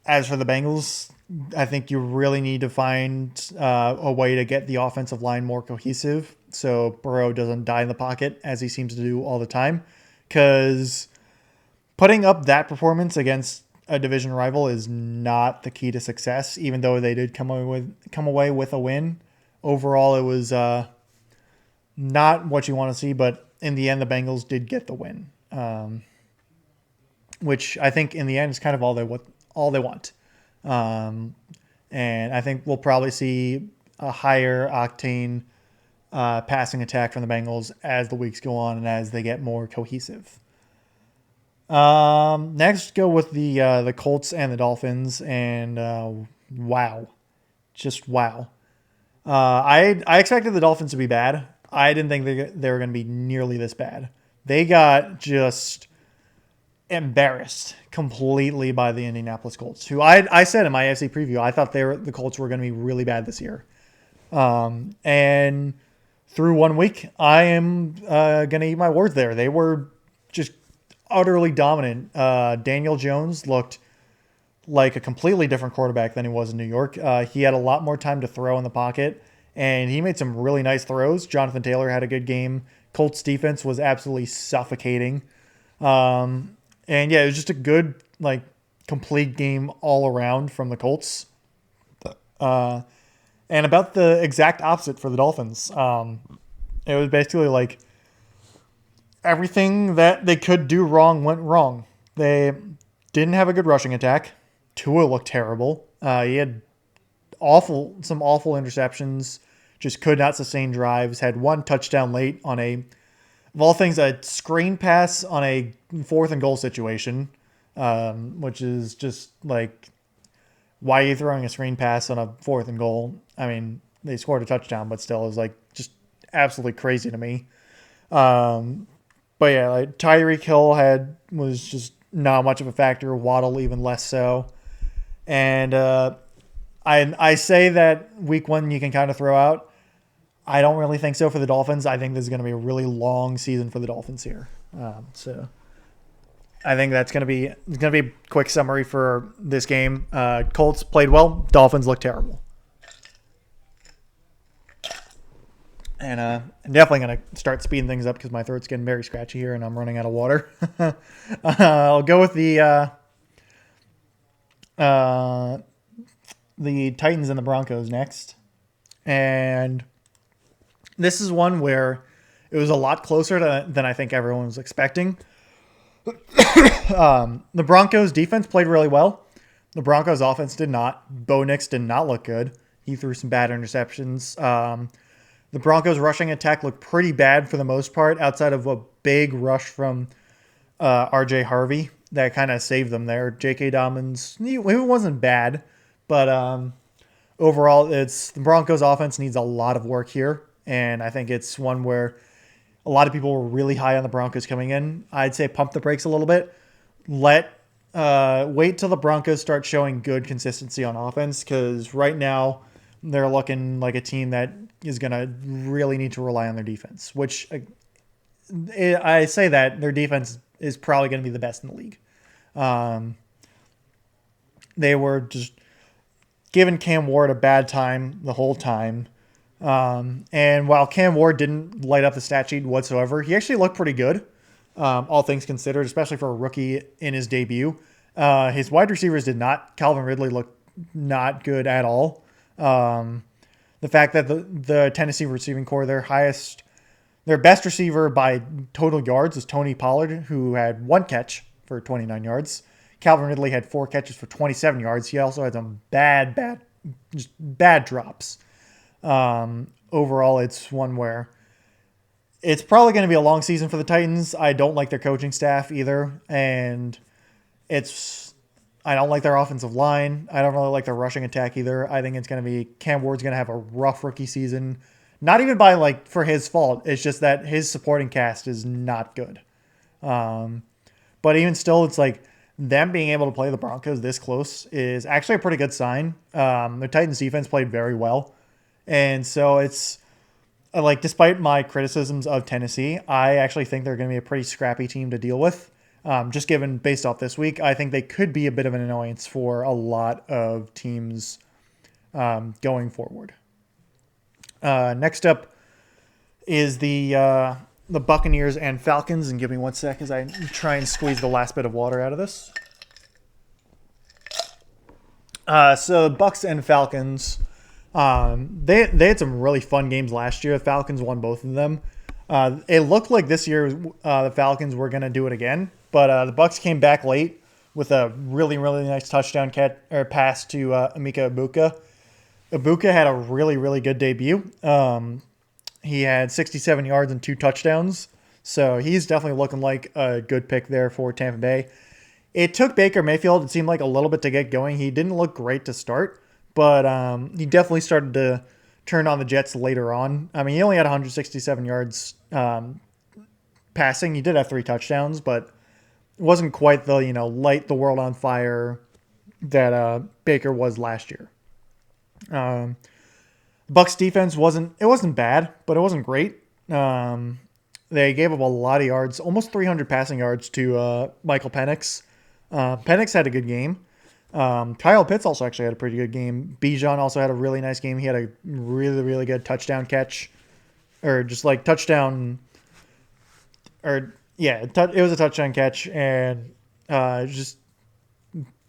As for the Bengals, I think you really need to find a way to get the offensive line more cohesive so Burrow doesn't die in the pocket as he seems to do all the time. Because putting up that performance against a division rival is not the key to success, even though they did come away with a win. Overall, it was not what you want to see, but in the end, the Bengals did get the win, which I think in the end is kind of all they want. And I think we'll probably see a higher octane passing attack from the Bengals as the weeks go on and as they get more cohesive. Next, go with the Colts and the Dolphins, and wow, just wow. I expected the Dolphins to be bad. I didn't think they were going to be nearly this bad. They got just embarrassed completely by the Indianapolis Colts, who I said in my AFC preview, I thought the Colts were going to be really bad this year. And through 1 week, I am going to eat my words there. They were just utterly dominant. Daniel Jones looked like a completely different quarterback than he was in New York. He had a lot more time to throw in the pocket, and he made some really nice throws. Jonathan Taylor had a good game. Colts defense was absolutely suffocating. And yeah, it was just a good, complete game all around from the Colts. And about the exact opposite for the Dolphins. It was basically like everything that they could do wrong went wrong. They didn't have a good rushing attack. Tua looked terrible. He had some awful interceptions. Just could not sustain drives. Had one touchdown late on of all things, a screen pass on a 4th and goal situation, which is just like, why are you throwing a screen pass on a 4th and goal? I mean, they scored a touchdown, but still, it was just absolutely crazy to me. But yeah, Tyreek Hill was just not much of a factor. Waddle even less so. And I say that week 1 you can kind of throw out. I don't really think so for the Dolphins. I think this is going to be a really long season for the Dolphins here. So I think it's going to be a quick summary for this game. Colts played well. Dolphins looked terrible. And I'm definitely going to start speeding things up because my throat's getting very scratchy here and I'm running out of water. I'll go with the Titans and the Broncos next. And this is one where it was a lot closer than I think everyone was expecting. The Broncos defense played really well. The Broncos offense did not. Bo Nix did not look good. He threw some bad interceptions. The Broncos rushing attack looked pretty bad for the most part, outside of a big rush from RJ Harvey that kind of saved them there. J.K. Dobbins, he wasn't bad, but overall, the Broncos offense needs a lot of work here. And I think it's one where a lot of people were really high on the Broncos coming in. I'd say pump the brakes a little bit. Wait till the Broncos start showing good consistency on offense, because right now they're looking like a team that is going to really need to rely on their defense, which I say that their defense is probably going to be the best in the league. They were just giving Cam Ward a bad time the whole time. And while Cam Ward didn't light up the stat sheet whatsoever, he actually looked pretty good, all things considered, especially for a rookie in his debut. His wide receivers did not. Calvin Ridley looked not good at all. The fact that the Tennessee receiving core, their best receiver by total yards is Tony Pollard, who had one catch for 29 yards. Calvin Ridley had 4 catches for 27 yards. He also had some just bad drops. Overall, it's one where it's probably going to be a long season for the Titans. I don't like their coaching staff either, and I don't like their offensive line. I don't really like their rushing attack either. I think it's going to be Cam Ward's going to have a rough rookie season. Not even for his fault. It's just that his supporting cast is not good. But even still, it's like them being able to play the Broncos this close is actually a pretty good sign. The Titans defense played very well. And so it's like, despite my criticisms of Tennessee, I actually think they're going to be a pretty scrappy team to deal with. Just given based off this week, I think they could be a bit of an annoyance for a lot of teams going forward. Next up is the Buccaneers and Falcons. And give me 1 sec as I try and squeeze the last bit of water out of this. So Bucs and Falcons, they had some really fun games last year. The Falcons won both of them. It looked like this year the Falcons were going to do it again, but the Bucs came back late with a really, really nice touchdown pass to Emeka Egbuka. Egbuka had a really, really good debut. He had 67 yards and 2 touchdowns, so he's definitely looking like a good pick there for Tampa Bay. It took Baker Mayfield, it seemed like, a little bit to get going. He didn't look great to start, but he definitely started to turn on the Jets later on. I mean, he only had 167 yards passing. He did have 3 touchdowns, but it wasn't quite the, light the world on fire that Baker was last year. Bucs defense wasn't bad, but it wasn't great. They gave up a lot of yards, almost 300 passing yards to Michael Penix. Penix had a good game. Kyle Pitts also actually had a pretty good game. Bijan also had a really nice game. He had a really, really good touchdown catch. Or just like touchdown. It was a touchdown catch. And just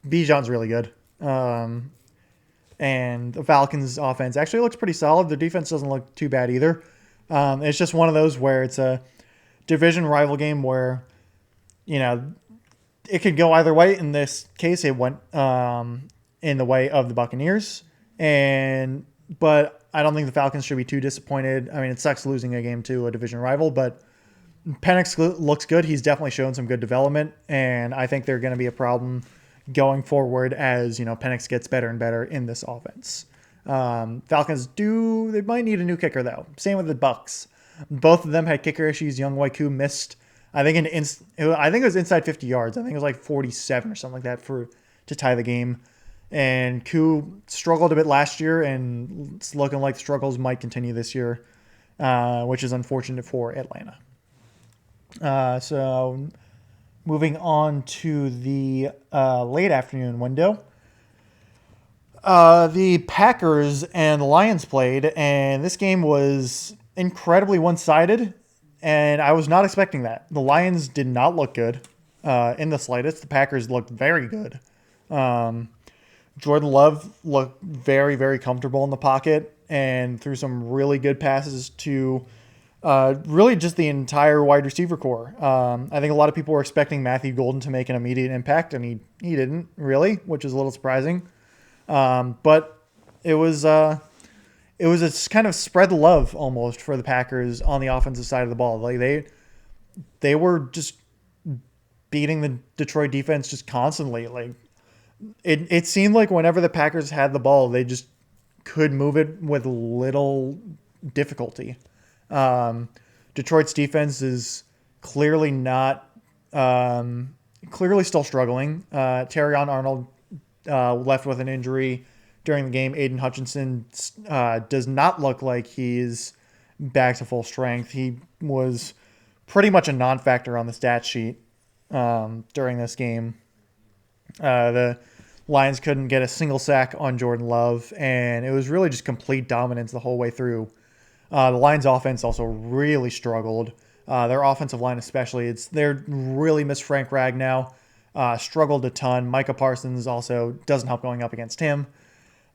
Bijan's really good. And the Falcons' offense actually looks pretty solid. Their defense doesn't look too bad either. It's just one of those where it's a division rival game where, it could go either way. In this case, it went in the way of the Buccaneers. But I don't think the Falcons should be too disappointed. I mean, it sucks losing a game to a division rival, but Penix looks good. He's definitely shown some good development, and I think they're going to be a problem going forward as, Penix gets better and better in this offense. Falcons they might need a new kicker, though. Same with the Bucs. Both of them had kicker issues. Young Waiku missed, I think it was inside 50 yards. I think it was like 47 or something like that to tie the game. And Koo struggled a bit last year, and it's looking like struggles might continue this year, which is unfortunate for Atlanta. So moving on to the late afternoon window. The Packers and the Lions played, and this game was incredibly one-sided. And I was not expecting that. The Lions did not look good in the slightest. The Packers looked very good. Jordan Love looked very, very comfortable in the pocket and threw some really good passes to really just the entire wide receiver core. I think a lot of people were expecting Matthew Golden to make an immediate impact, and he didn't really, which is a little surprising. But it was a kind of spread the love almost for the Packers on the offensive side of the ball. Like they were just beating the Detroit defense just constantly. Like it seemed like whenever the Packers had the ball, they just could move it with little difficulty. Detroit's defense is clearly clearly still struggling. Terrion Arnold left with an injury during the game. Aiden Hutchinson does not look like he's back to full strength. He was pretty much a non-factor on the stat sheet during this game. The Lions couldn't get a single sack on Jordan Love, and it was really just complete dominance the whole way through. The Lions' offense also really struggled. Their offensive line, especially, they're really miss Frank Ragnow. Struggled a ton. Micah Parsons also doesn't help going up against him.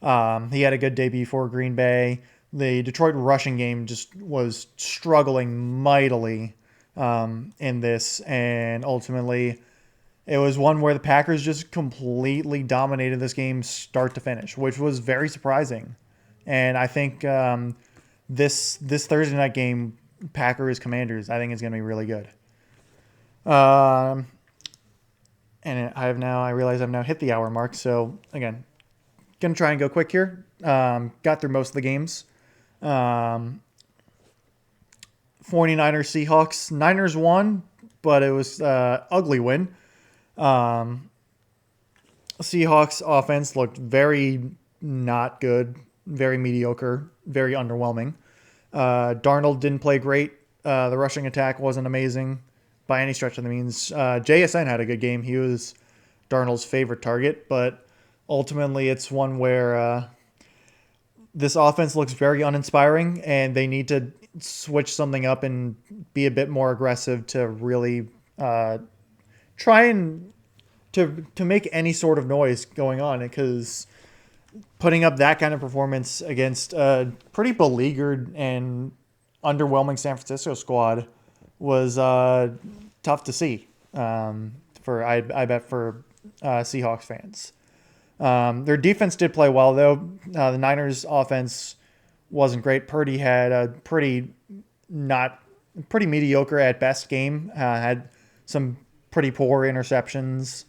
He had a good debut for Green Bay. The Detroit rushing game just was struggling mightily in this, and ultimately it was one where the Packers just completely dominated this game start to finish, which was very surprising. And I think this Thursday night game, Packers Commanders, I think is going to be really good. And I realize I've now hit the hour mark. So again, gonna try and go quick here. Got through most of the games. 49ers Seahawks. Niners won, but it was ugly win. Seahawks offense looked very not good, very mediocre, very underwhelming. Darnold didn't play great. The rushing attack wasn't amazing by any stretch of the means. JSN had a good game. He was Darnold's favorite target, but ultimately it's one where this offense looks very uninspiring, and they need to switch something up and be a bit more aggressive to really try and to make any sort of noise going on, because putting up that kind of performance against a pretty beleaguered and underwhelming San Francisco squad was tough to see I bet for Seahawks fans. Their defense did play well, though. The Niners' offense wasn't great. Purdy had a pretty mediocre at best game. Had some pretty poor interceptions.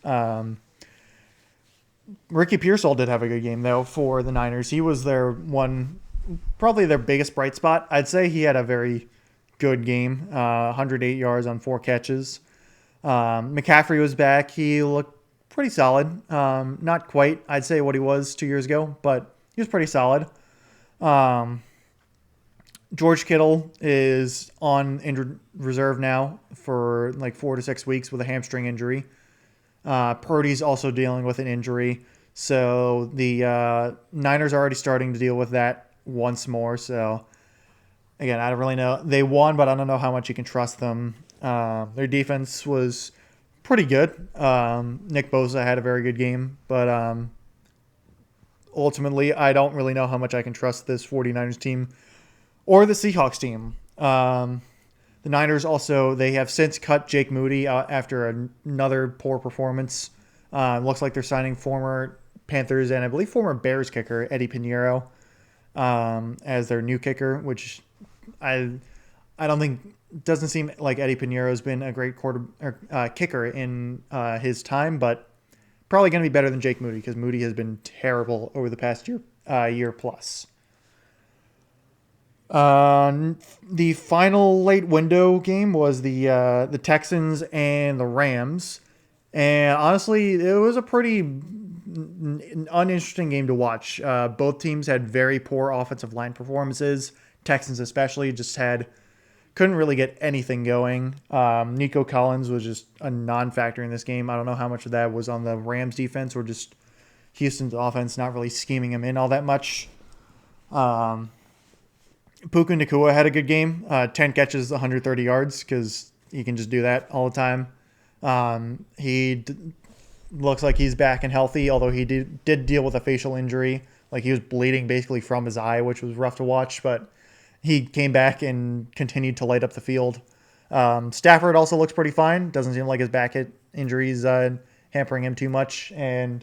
Ricky Pearsall did have a good game, though, for the Niners. He was probably their biggest bright spot. I'd say he had a very good game, 108 yards on 4 catches. McCaffrey was back. He looked pretty solid. Not quite, I'd say, what he was 2 years ago, but he was pretty solid. George Kittle is on injured reserve now for like 4 to 6 weeks with a hamstring injury. Purdy's also dealing with an injury. So the Niners are already starting to deal with that once more. So, again, I don't really know. They won, but I don't know how much you can trust them. Their defense was pretty good. Nick Bosa had a very good game. But ultimately, I don't really know how much I can trust this 49ers team or the Seahawks team. The Niners also, they have since cut Jake Moody after another poor performance. Looks like they're signing former Panthers and I believe former Bears kicker Eddie Pinheiro as their new kicker, which I don't think, doesn't seem like Eddie Pinheiro has been a great kicker in his time, but probably going to be better than Jake Moody because Moody has been terrible over the past year plus. The final late window game was the Texans and the Rams, and honestly, it was a pretty uninteresting game to watch. Both teams had very poor offensive line performances. Texans especially couldn't really get anything going. Nico Collins was just a non-factor in this game. I don't know how much of that was on the Rams defense or just Houston's offense not really scheming him in all that much. Puka Nacua had a good game. 10 catches, 130 yards, because he can just do that all the time. Looks like he's back and healthy, although he did deal with a facial injury. Like, he was bleeding basically from his eye, which was rough to watch, but he came back and continued to light up the field. Stafford also looks pretty fine. Doesn't seem like his back hit injuries hampering him too much. And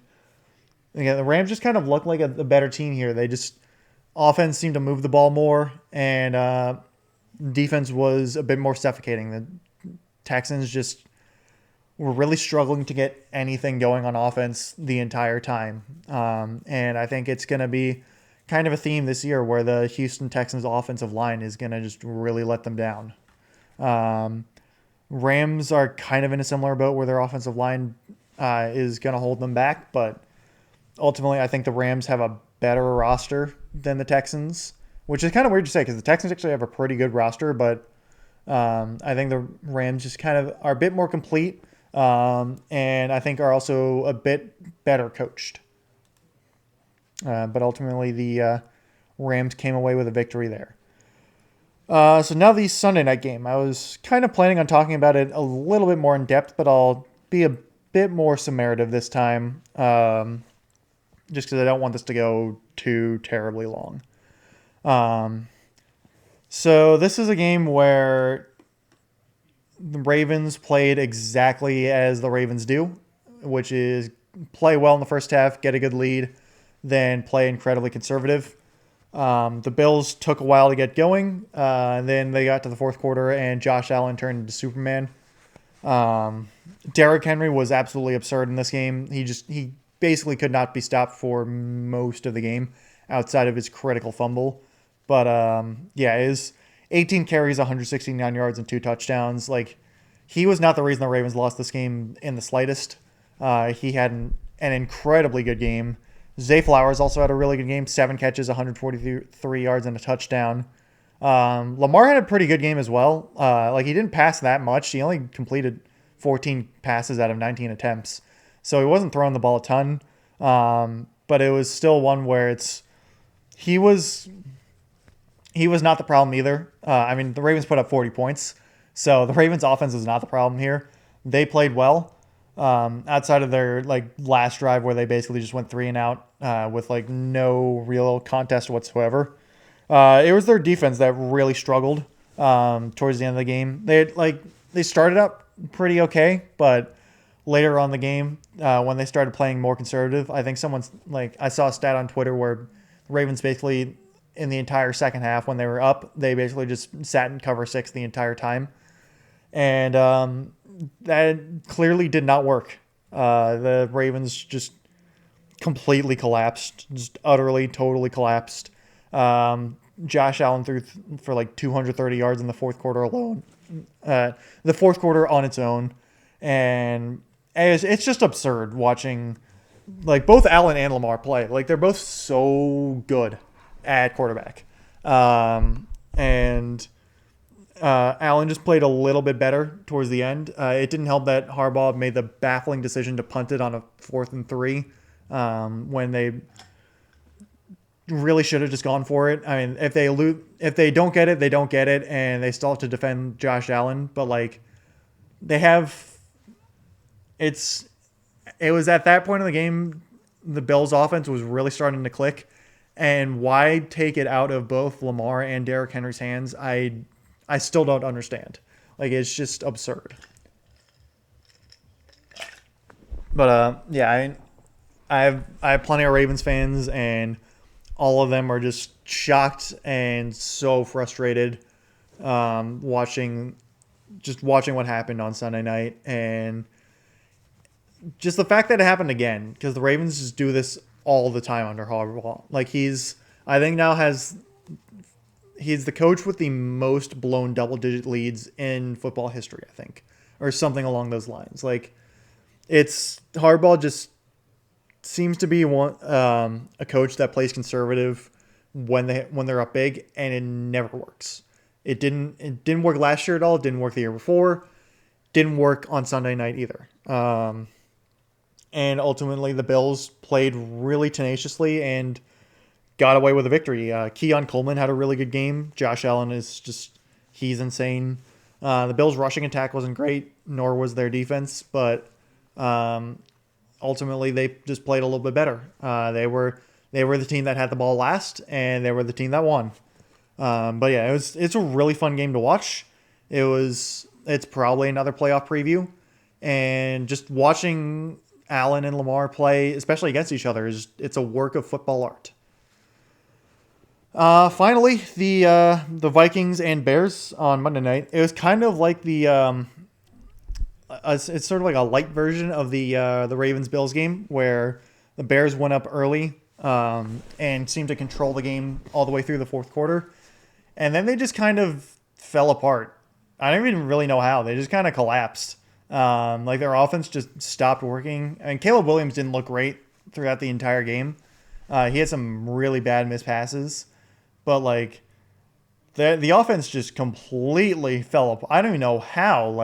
again, the Rams just kind of look like a better team here. They just... Offense seemed to move the ball more, and defense was a bit more suffocating. The Texans just were really struggling to get anything going on offense the entire time. And I think it's going to be kind of a theme this year where the Houston Texans offensive line is going to just really let them down. Rams are kind of in a similar boat where their offensive line is going to hold them back, but ultimately I think the Rams have a better roster than the Texans, which is kind of weird to say because the Texans actually have a pretty good roster, but I think the Rams just kind of are a bit more complete and I think are also a bit better coached. but ultimately the Rams came away with a victory there. So now the Sunday night game. I was kind of planning on talking about it a little bit more in depth, but I'll be a bit more summative this time, just because I don't want this to go too terribly long. So this is a game where the Ravens played exactly as the Ravens do, which is play well in the first half, get a good lead, then play incredibly conservative. The Bills took a while to get going, and then they got to the fourth quarter, and Josh Allen turned into Superman. Derrick Henry was absolutely absurd in this game. He basically could not be stopped for most of the game outside of his critical fumble. But it was 18 carries, 169 yards, and 2 touchdowns. Like, he was not the reason the Ravens lost this game in the slightest. He had an incredibly good game. Zay Flowers also had a really good game. 7 catches, 143 yards, and a touchdown. Lamar had a pretty good game as well. He didn't pass that much. He only completed 14 passes out of 19 attempts. So he wasn't throwing the ball a ton. But it was still one where he was not the problem either. The Ravens put up 40 points. So the Ravens offense was not the problem here. They played well. Outside of their last drive where they basically just went 3 and out with no real contest whatsoever. It was their defense that really struggled towards the end of the game. They started up pretty okay, but later on in the game when they started playing more conservative, I think I saw a stat on Twitter where the Ravens basically in the entire second half when they were up, they basically just sat in cover 6 the entire time. And that clearly did not work. The Ravens just completely collapsed, just utterly, totally collapsed. Josh Allen threw for 230 yards in the fourth quarter alone. The fourth quarter on its own. And it's just absurd watching both Allen and Lamar play. They're both so good at quarterback. Allen just played a little bit better towards the end. It didn't help that Harbaugh made the baffling decision to punt it on a 4th and 3 when they really should have just gone for it. If they don't get it, they don't get it, and they still have to defend Josh Allen. But it was at that point in the game the Bills' offense was really starting to click, and why take it out of both Lamar and Derrick Henry's hands? I still don't understand. It's just absurd. But I have plenty of Ravens fans, and all of them are just shocked and so frustrated watching what happened on Sunday night, and just the fact that it happened again, because the Ravens just do this all the time under Harbaugh. He's the coach with the most blown double-digit leads in football history, I think, or something along those lines. Harbaugh just seems to be a coach that plays conservative when they're up big, and it never works. It didn't work last year at all. It didn't work the year before. Didn't work on Sunday night either. And ultimately, the Bills played really tenaciously and got away with a victory. Keon Coleman had a really good game. Josh Allen he's insane. The Bills' rushing attack wasn't great, nor was their defense, but ultimately they just played a little bit better. They were the team that had the ball last, and they were the team that won. It's a really fun game to watch. It's probably another playoff preview, and just watching Allen and Lamar play, especially against each other, it's a work of football art. Finally, the Vikings and Bears on Monday night. It was kind of like it's sort of like a light version of the Ravens Bills game, where the Bears went up early and seemed to control the game all the way through the fourth quarter, and then they just kind of fell apart. I don't even really know how. They just kind of collapsed. Their offense just stopped working. Caleb Williams didn't look great throughout the entire game. He had some really bad missed passes. But the offense just completely fell apart. I don't even know how.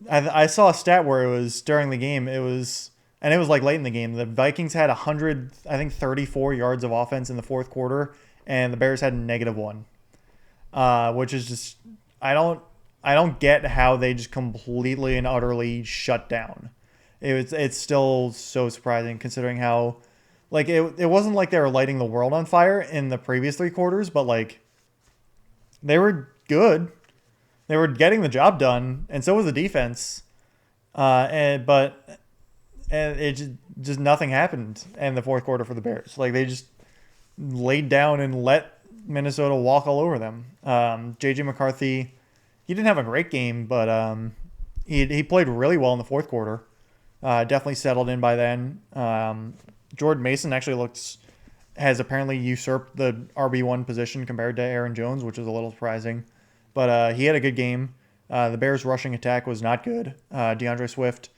I saw a stat where it was during the game. It was and it was like late in the game. The Vikings had 100, I think 34 yards of offense in the fourth quarter, and the Bears had -1, which is just I don't get how they just completely and utterly shut down. It's still so surprising considering how like it wasn't like they were lighting the world on fire in the previous three quarters, but like they were good. They were getting the job done, and so was the defense. And it just nothing happened in the fourth quarter for the Bears. Like they just laid down and let Minnesota walk all over them. JJ McCarthy, he didn't have a great game, but he played really well in the fourth quarter. Definitely settled in by then. Jordan Mason actually has apparently usurped the RB1 position compared to Aaron Jones, which is a little surprising. But he had a good game. The Bears' rushing attack was not good. DeAndre Swift,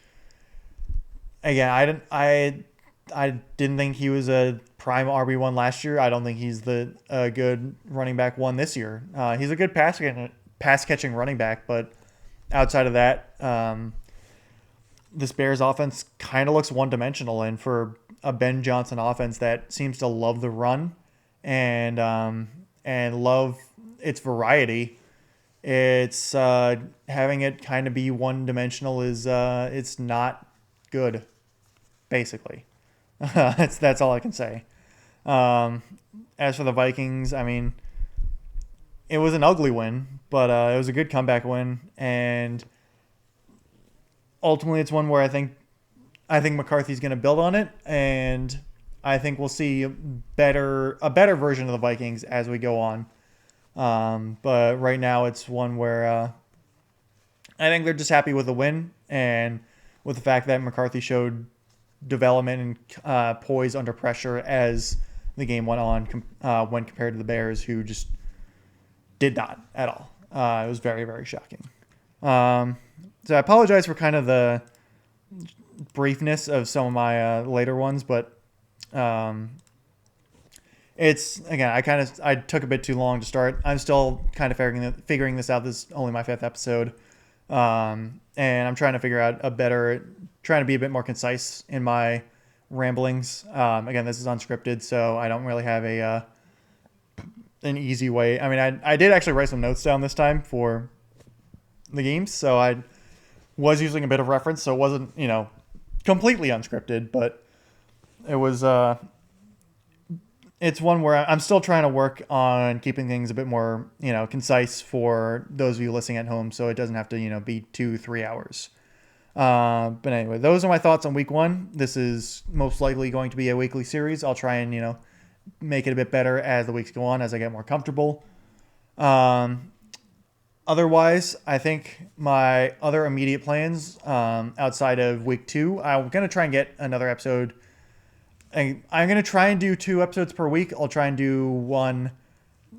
again, I didn't think he was a prime RB1 last year. I don't think he's the good running back one this year. He's a good pass catching running back, but outside of that, this Bears offense kind of looks one dimensional. And for a Ben Johnson offense that seems to love the run and love its variety, it's having it kind of be one dimensional is it's not good, basically. That's all I can say. As for the Vikings, I mean, it was an ugly win, but it was a good comeback win, and ultimately, it's one where I think McCarthy's going to build on it, and I think we'll see a better version of the Vikings as we go on. But right now, it's one where I think they're just happy with the win and with the fact that McCarthy showed development and poise under pressure as the game went on when compared to the Bears, who just did not at all. It was very, very shocking. So I apologize for kind of the briefness of some of my later ones, but it's, again, I took a bit too long to start. I'm still kind of figuring this out. This is only my 5th episode. And I'm trying to figure out trying to be a bit more concise in my ramblings. Again, this is unscripted, so I don't really have an easy way. I mean, I did actually write some notes down this time for the games, so I was using a bit of reference, so it wasn't, completely unscripted, but it was, it's one where I'm still trying to work on keeping things a bit more, concise for those of you listening at home, so it doesn't have to, be 2-3 hours. But anyway, those are my thoughts on week 1. This is most likely going to be a weekly series. I'll try and, make it a bit better as the weeks go on, as I get more comfortable. Otherwise, I think my other immediate plans, outside of week 2, I'm going to try and get another episode. I'm going to try and do 2 episodes per week. I'll try and do one,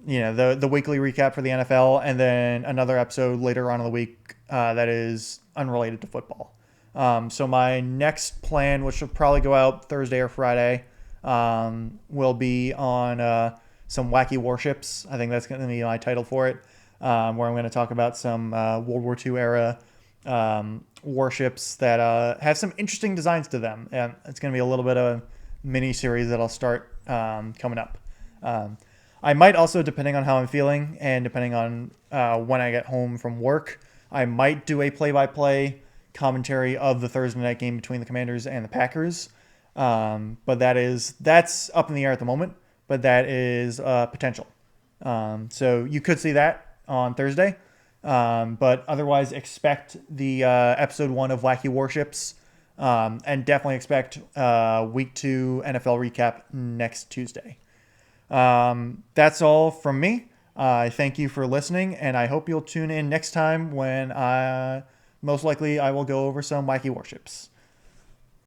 the weekly recap for the NFL, and then another episode later on in the week that is unrelated to football. So my next plan, which will probably go out Thursday or Friday, will be on some wacky warships. I think that's going to be my title for it, where I'm going to talk about some World War II era warships that have some interesting designs to them. And it's going to be a little bit of a mini series that I'll start coming up. I might also, depending on how I'm feeling and depending on when I get home from work, I might do a play-by-play commentary of the Thursday night game between the Commanders and the Packers. But that's up in the air at the moment, but that is potential. So you could see that on Thursday. But otherwise expect the episode 1 of Wacky Warships, and definitely expect week 2 NFL recap next Tuesday. That's all from me. I thank you for listening, and I hope you'll tune in next time when most likely I will go over some Wacky Warships.